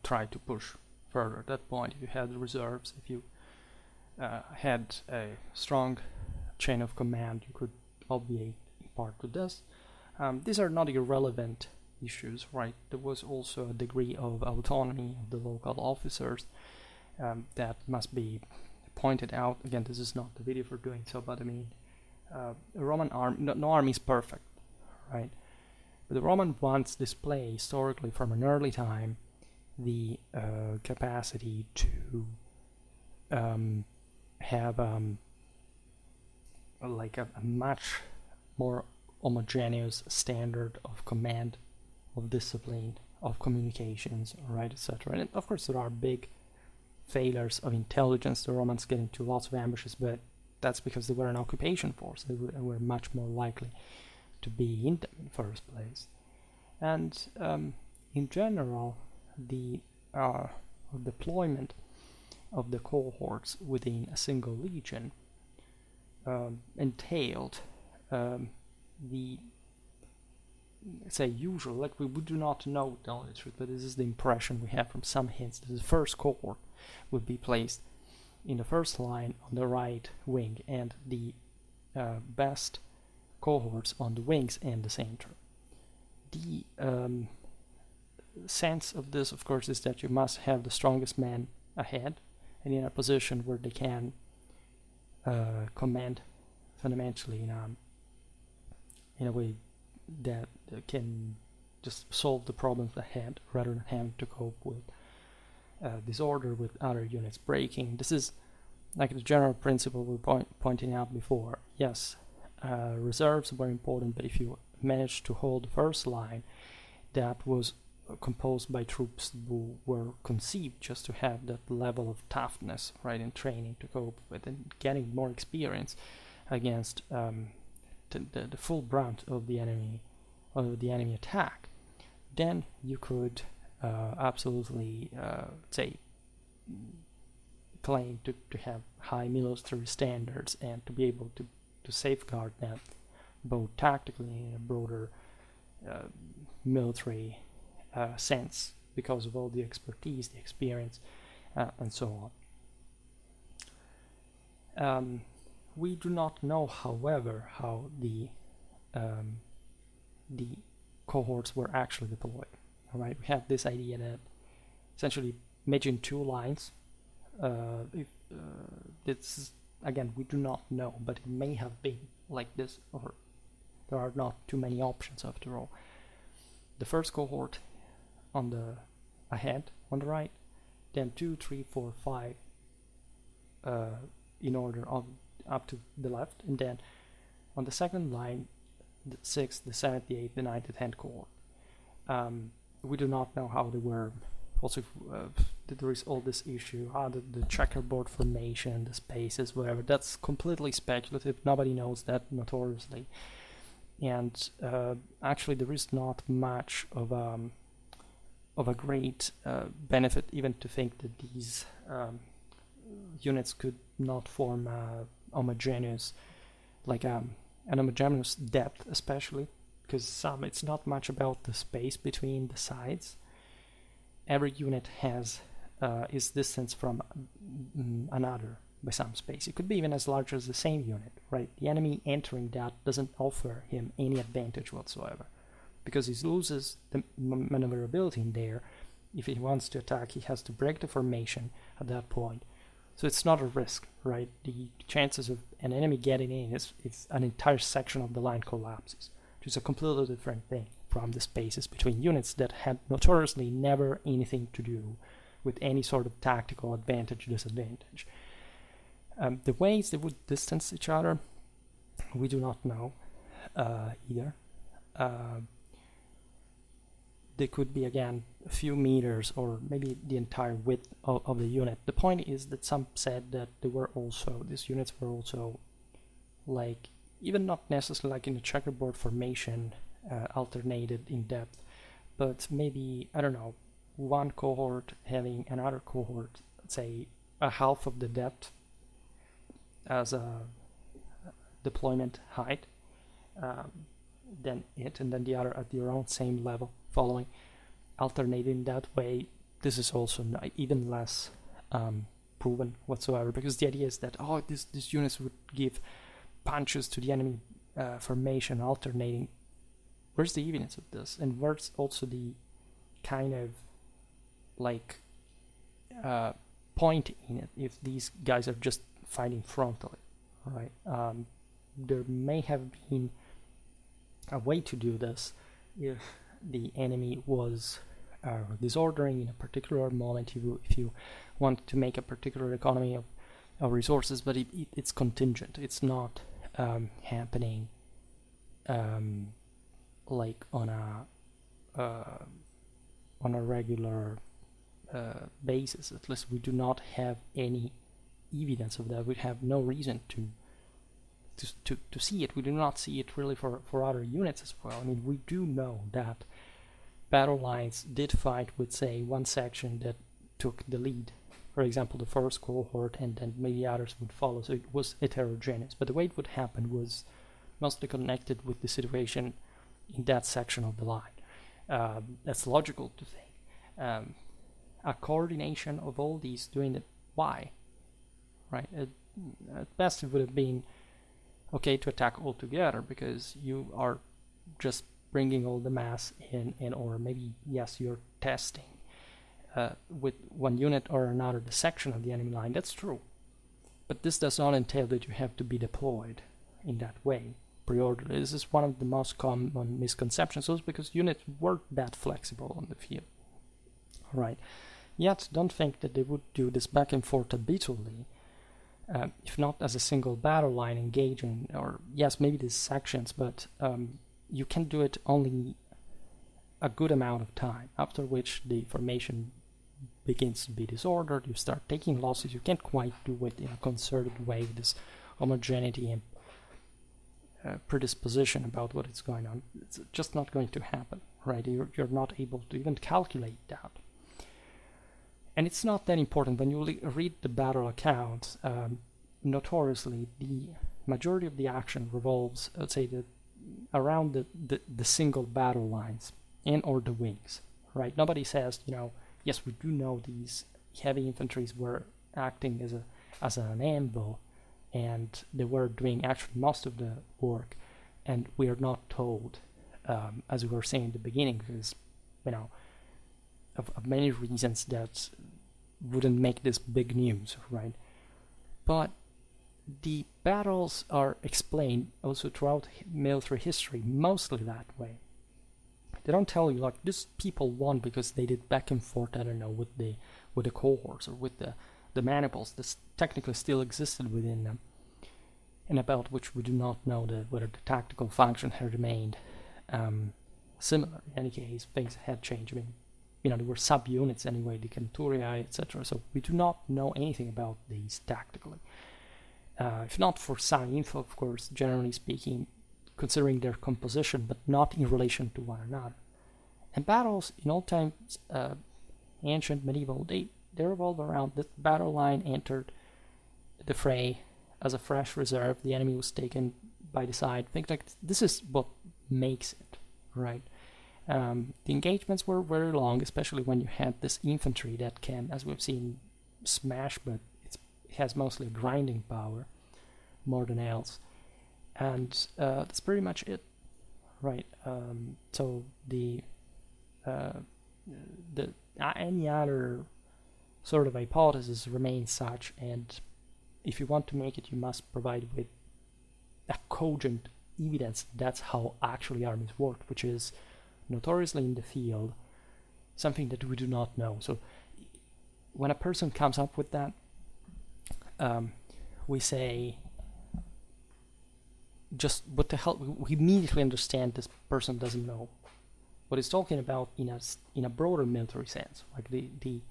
try to push further. At that point, if you had reserves, if you had a strong chain of command, you could obviate in part to this. These are not irrelevant issues, right? There was also a degree of autonomy of the local officers that must be pointed out. Again, this is not the video for doing so, but I mean, a Roman army, no army is perfect, right? But the Roman ones display historically from an early time the capacity to have like a much more homogeneous standard of command, of discipline, of communications, right, etc. And of course there are big failures of intelligence. The Romans get into lots of ambushes, but that's because they were an occupation force. They were much more likely to be in them in the first place. And in general, the deployment of the cohorts within a single legion entailed the, say, usual, like we do not know, tell the truth, but this is the impression we have from some hints, that the first cohort would be placed in the first line on the right wing, and the best cohorts on the wings and the center. The sense of this, of course, is that you must have the strongest men ahead and in a position where they can command fundamentally in a way that can just solve the problems ahead, rather than having to cope with disorder, with other units breaking. This is like the general principle we were pointing out before. Yes, reserves were important, but if you managed to hold the first line, that was composed by troops who were conceived just to have that level of toughness, right, in training to cope with, and getting more experience against the full brunt of the enemy attack, then you could absolutely say claim to have high military standards and to be able to safeguard that both tactically and in a broader military sense, because of all the expertise, the experience, and so on. We do not know, however, how the cohorts were actually deployed. All right, we have this idea that essentially imagine two lines. It's again, we do not know, but it may have been like this, or there are not too many options after all. The first cohort on the ahead on the right, then 2, 3, 4, 5 in order up to the left, and then on the second line, the 6th, the 7th, the 8th, the 9th, the 10th cohort. We do not know how they were. Also, there is all this issue, how the checkerboard formation, the spaces, whatever. That's completely speculative. Nobody knows that, notoriously. And actually, there is not much of a great benefit even to think that these units could not form a homogeneous, like an homogeneous depth, especially because it's not much about the space between the sides. Every unit has is distance from another by some space. It could be even as large as the same unit, right? The enemy entering that doesn't offer him any advantage whatsoever, because he loses the maneuverability in there. If he wants to attack, he has to break the formation at that point. So it's not a risk, right? The chances of an enemy getting in is an entire section of the line collapses, which is a completely different thing from the spaces between units that had notoriously never anything to do with any sort of tactical advantage or disadvantage. The ways they would distance each other, we do not know either. They could be, again, a few meters or maybe the entire width of the unit. The point is that some said that these units were also, like, even not necessarily like in a checkerboard formation, alternated in depth, but maybe, I don't know, one cohort having another cohort, let's say, a half of the depth as a deployment height, then and then the other at your own same level, following, alternating that way. This is also even less proven whatsoever, because the idea is that these units would give punches to the enemy formation, alternating. Where's the evidence of this? And where's also the kind of like point in it if these guys are just fighting frontally, right? There may have been a way to do this if the enemy was disordering in a particular moment, if you want to make a particular economy of resources, but it's contingent. It's not happening like on a regular basis. At least we do not have any evidence of that. We have no reason to see it. We do not see it really for other units as well. I mean, we do know that battle lines did fight with, say, one section that took the lead, for example, the first cohort, and then maybe others would follow. So it was heterogeneous. But the way it would happen was mostly connected with the situation in that section of the line. That's logical to think. A coordination of all these doing it. Why? Right? At best, it would have been okay to attack all together, because you are just bringing all the mass in, or maybe, yes, you're testing with one unit or another the section of the enemy line. That's true. But this does not entail that you have to be deployed in that way. Pre-order. This is one of the most common misconceptions, also because units weren't that flexible on the field. Right. Yet, don't think that they would do this back and forth habitually, if not as a single battle line engaging, or yes, maybe these sections, but you can do it only a good amount of time, after which the formation begins to be disordered, you start taking losses, you can't quite do it in a concerted way with this homogeneity and predisposition about what is going on. It's just not going to happen, right? You're not able to even calculate that. And it's not that important. When you read the battle accounts, notoriously the majority of the action revolves, let's say, around the single battle lines and or the wings, right? Nobody says, yes, we do know these heavy infantries were acting as an anvil, and they were doing actually most of the work, and we are not told, as we were saying in the beginning, because of many reasons that wouldn't make this big news, right? But the battles are explained also throughout military history, mostly that way. They don't tell you like this people won because they did back and forth, I don't know, with the cohorts or with the maniples. This technically still existed within them, and about which we do not know whether the tactical function had remained similar. In any case, things had changed. I mean, there were subunits anyway, the Centuriae, etc. So we do not know anything about these tactically. If not for some info, of course, generally speaking, considering their composition, but not in relation to one another. And battles in all times, ancient, medieval, they revolve around the battle line entered the fray as a fresh reserve. The enemy was taken by the side. Things like this is what makes it, right? The engagements were very long, especially when you had this infantry that can, as we've seen, smash, but it has mostly a grinding power more than else. And that's pretty much it, right? So any other sort of hypothesis remains such, and if you want to make it, you must provide with a cogent evidence. That's how actually armies work, which is notoriously in the field something that we do not know. So when a person comes up with that, we say, just what the hell, we immediately understand this person doesn't know what he's talking about in a broader military sense. Like the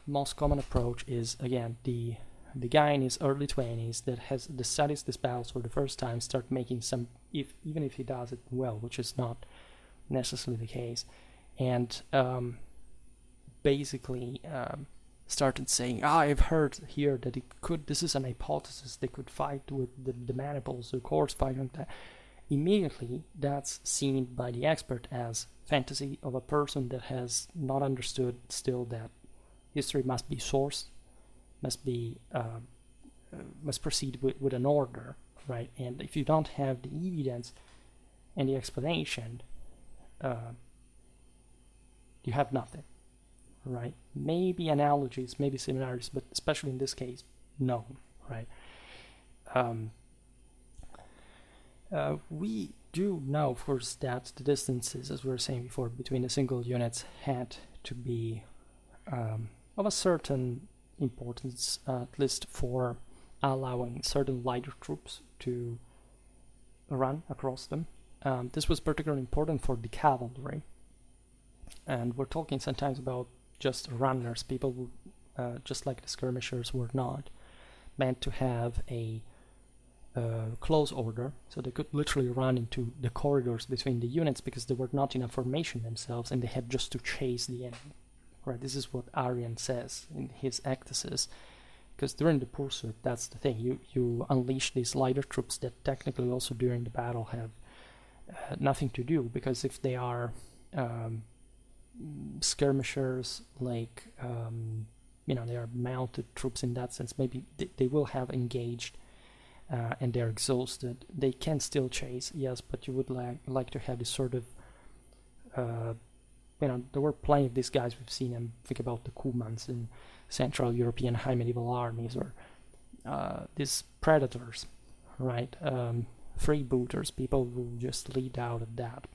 most common approach is, again, the guy in his early 20s that studies these battles for the first time start making some, even if he does it well, which is not necessarily the case, and basically started saying, I've heard here that this is an hypothesis, they could fight with the maniples, the cores fight like that. Immediately, that's seen by the expert as fantasy of a person that has not understood still that history must be sourced, must proceed with an order, right? And if you don't have the evidence and the explanation, you have nothing, right? Maybe analogies, maybe similarities, but especially in this case, no, right? We do know, of course, that the distances, as we were saying before, between the single units had to be of a certain importance, at least for allowing certain lighter troops to run across them. This was particularly important for the cavalry, and we're talking sometimes about just runners, people who, just like the skirmishers, were not meant to have a close order, so they could literally run into the corridors between the units because they were not in a formation themselves and they had just to chase the enemy. Right, this is what Arrian says in his Ektaxis, because during the pursuit, that's the thing, you unleash these lighter troops that technically also during the battle have nothing to do, because if they are skirmishers, like they are mounted troops in that sense, maybe they will have engaged and they're exhausted. They can still chase, yes, but you would like to have this sort of there were plenty of these guys we've seen, and think about the Kumans in Central European high medieval armies, or these predators, right? Freebooters, people who just lead out at that,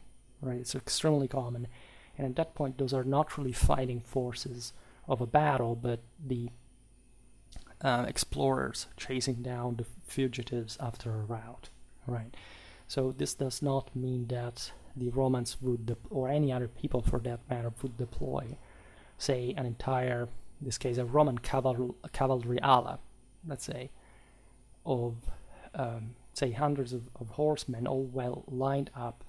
right? It's extremely common, and at that point, those are not really fighting forces of a battle, but the explorers chasing down the fugitives after a rout, right? So this does not mean that the Romans would, or any other people for that matter, would deploy, say, an entire, in this case, a Roman cavalry ala, let's say, of, say, hundreds of horsemen, all well lined up,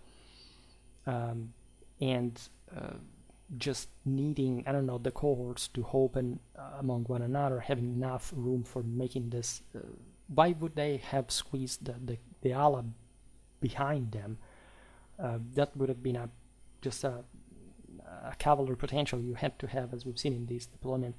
and just needing, I don't know, the cohorts to open among one another, having enough room for making this. Why would they have squeezed the ala behind them? That would have been just a cavalry potential you had to have, as we've seen in these deployment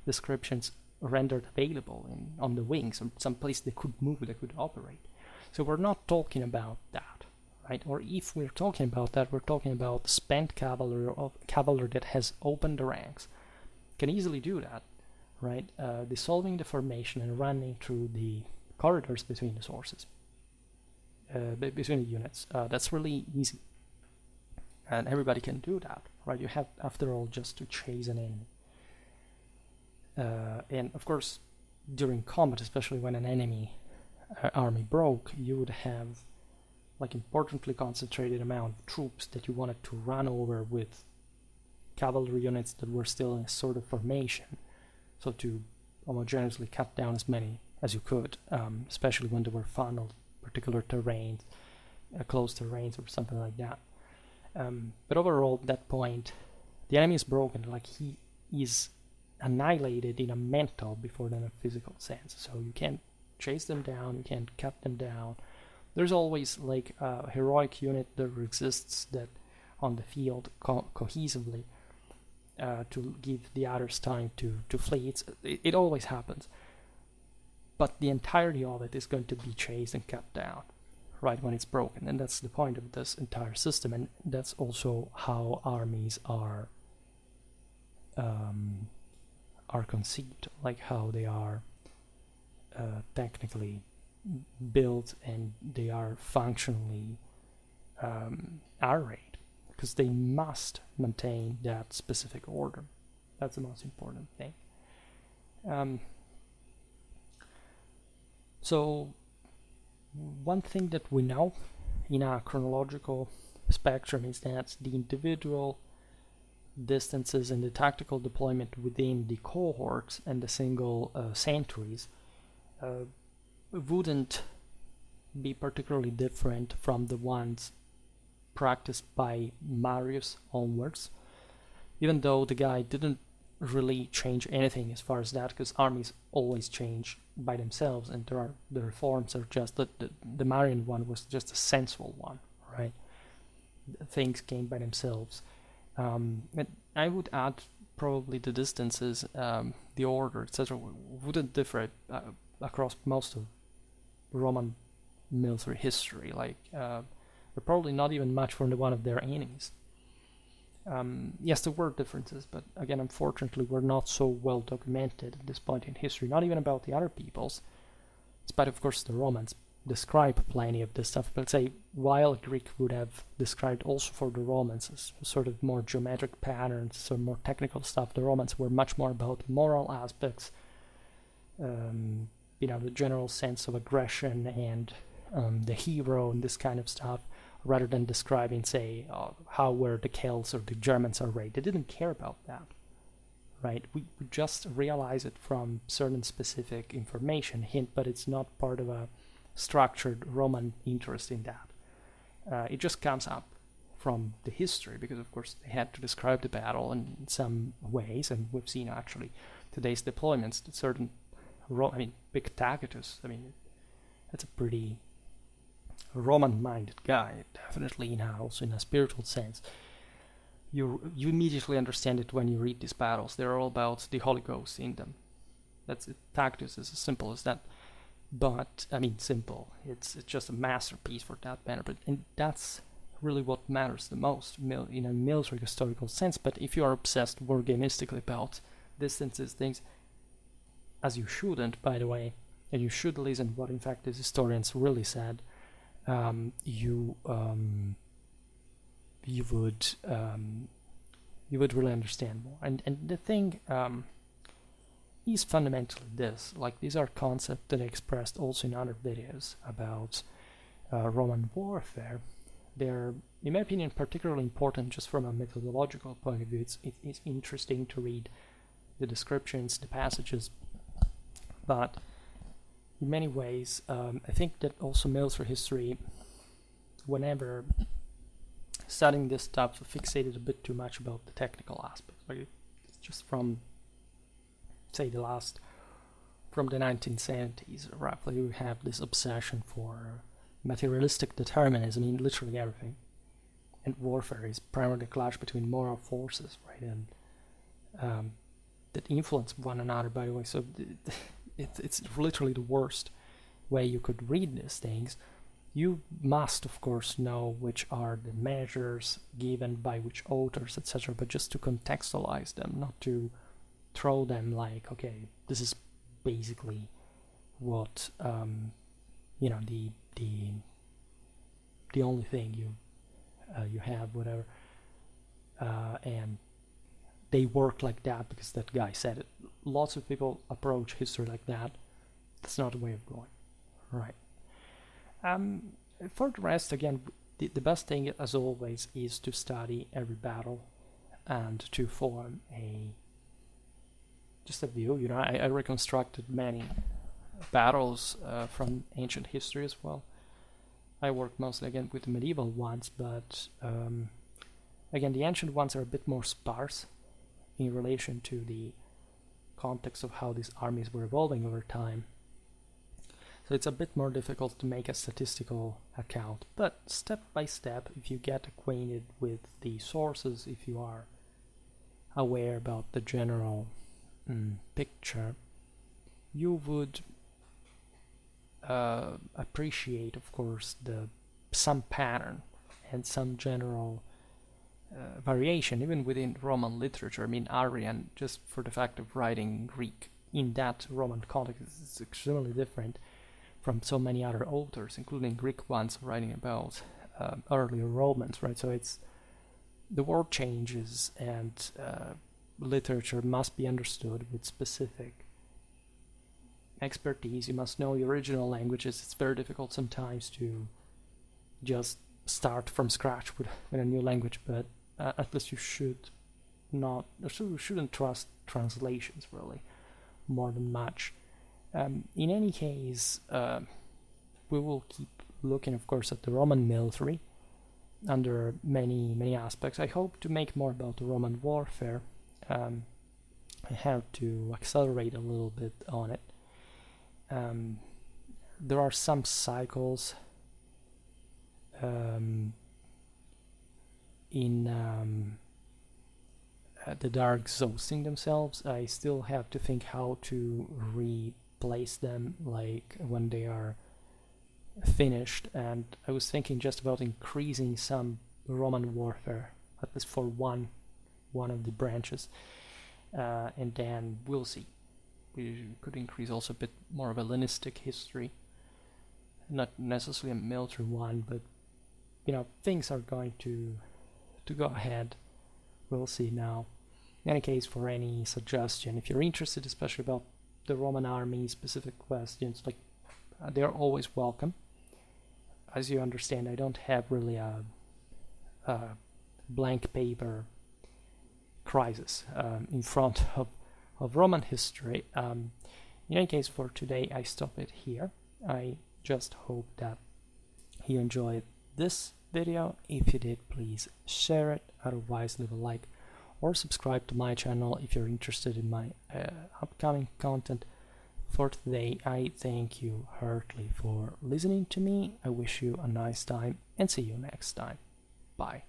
descriptions, rendered available on the wings, or some place they could move, they could operate. So we're not talking about that, right? Or if we're talking about that, we're talking about spent cavalry, or cavalry that has opened the ranks, can easily do that, right? Dissolving the formation and running through the corridors between the sources. Between the units, that's really easy, and everybody can do that, right? You have, after all, just to chase an enemy, and of course, during combat, especially when an enemy army broke, you would have like importantly concentrated amount of troops that you wanted to run over with cavalry units that were still in a sort of formation, so to homogeneously cut down as many as you could, especially when they were funneled particular terrains, close terrains or something like that. But overall, at that point, the enemy is broken, like he is annihilated in a mental before than a physical sense. So you can't chase them down, you can't cut them down. There's always like a heroic unit that exists that on the field cohesively to give the others time to flee. It always happens. But the entirety of it is going to be chased and cut down right when it's broken, and that's the point of this entire system, and that's also how armies are conceived, like how they are technically built, and they are functionally arrayed, because they must maintain that specific order. That's the most important thing. Um, so one thing that we know in our chronological spectrum is that the individual distances in the tactical deployment within the cohorts and the single centuries wouldn't be particularly different from the ones practiced by Marius onwards, even though the guy didn't really change anything as far as that, because armies always change by themselves, and the reforms are just the Marian one was just a sensual one, right? Things came by themselves. And I would add probably the distances, the order, etc., wouldn't differ across most of Roman military history. Like, they're probably not even much from the one of their enemies. Yes, there were differences, but again, unfortunately, we're not so well documented at this point in history, not even about the other peoples, despite, of course, the Romans describe plenty of this stuff. But say, while Greek would have described also for the Romans as sort of more geometric patterns, so more technical stuff, the Romans were much more about moral aspects, the general sense of aggression and the hero and this kind of stuff, rather than describing, say, how were the Celts or the Germans arrayed. They didn't care about that, right? We just realize it from certain specific information, hint, but it's not part of a structured Roman interest in that. It just comes up from the history, because of course they had to describe the battle in some ways, and we've seen actually today's deployments that certain Big Tacitus, that's a pretty Roman-minded guy, definitely also in a spiritual sense. You immediately understand it when you read these battles. They're all about the Holy Ghost in them. That's it. Tacitus is as simple as that. But simple. It's just a masterpiece for that matter. And that's really what matters the most in a military historical sense. But if you are obsessed wargamistically about distances, things, as you shouldn't, by the way, and you should listen what in fact these historians really said, you would really understand more. And the thing is fundamentally this: like, these are concepts that I expressed also in other videos about Roman warfare. They're, in my opinion, particularly important just from a methodological point of view. It's interesting to read the descriptions, the passages, but in many ways, I think that also military history, whenever studying this stuff, fixated a bit too much about the technical aspects. Like, it's just from, say, from the 1970s, roughly, we have this obsession for materialistic determinism in literally everything. And warfare is primarily a clash between moral forces, right? And that influence one another, by the way. So it's literally the worst way you could read these things. You must, of course, know which are the measures given by which authors, etc., but just to contextualize them, not to throw them like, okay, this is basically what the only thing you have, whatever, and they work like that because that guy said it. Lots of people approach history like that. That's not the way of going, right? For the rest, again, the best thing, as always, is to study every battle and to form just a view. I reconstructed many battles from ancient history as well. I work mostly, again, with the medieval ones, but again, the ancient ones are a bit more sparse in relation to the context of how these armies were evolving over time. So it's a bit more difficult to make a statistical account. But step by step, if you get acquainted with the sources, if you are aware about the general picture, you would appreciate, of course, some pattern and some general variation, even within Roman literature. Arrian, just for the fact of writing Greek in that Roman context, is extremely different from so many other authors, including Greek ones writing about earlier Romans, right? So the world changes, and literature must be understood with specific expertise. You must know the original languages. It's very difficult sometimes to just start from scratch with a new language, but at least you shouldn't trust translations really more than much. In any case, we will keep looking, of course, at the Roman military under many aspects. I hope to make more about the Roman warfare. I have to accelerate a little bit on it. There are some cycles in that are exhausting themselves. I still have to think how to replace them, like when they are finished, and I was thinking just about increasing some Roman warfare, at least for one of the branches, and then we'll see. We could increase also a bit more of a Hellenistic history, not necessarily a military one, but things are going to go ahead. We'll see now. In any case, for any suggestion, if you're interested, especially about the Roman army, specific questions, like they're always welcome. As you understand, I don't have really a blank paper crisis in front of Roman history. In any case, for today, I stop it here. I just hope that you enjoyed this video. If you did, please share it. Otherwise, leave a like or subscribe to my channel if you're interested in my upcoming content. For today, I thank you heartily for listening to me. I wish you a nice time and see you next time. Bye.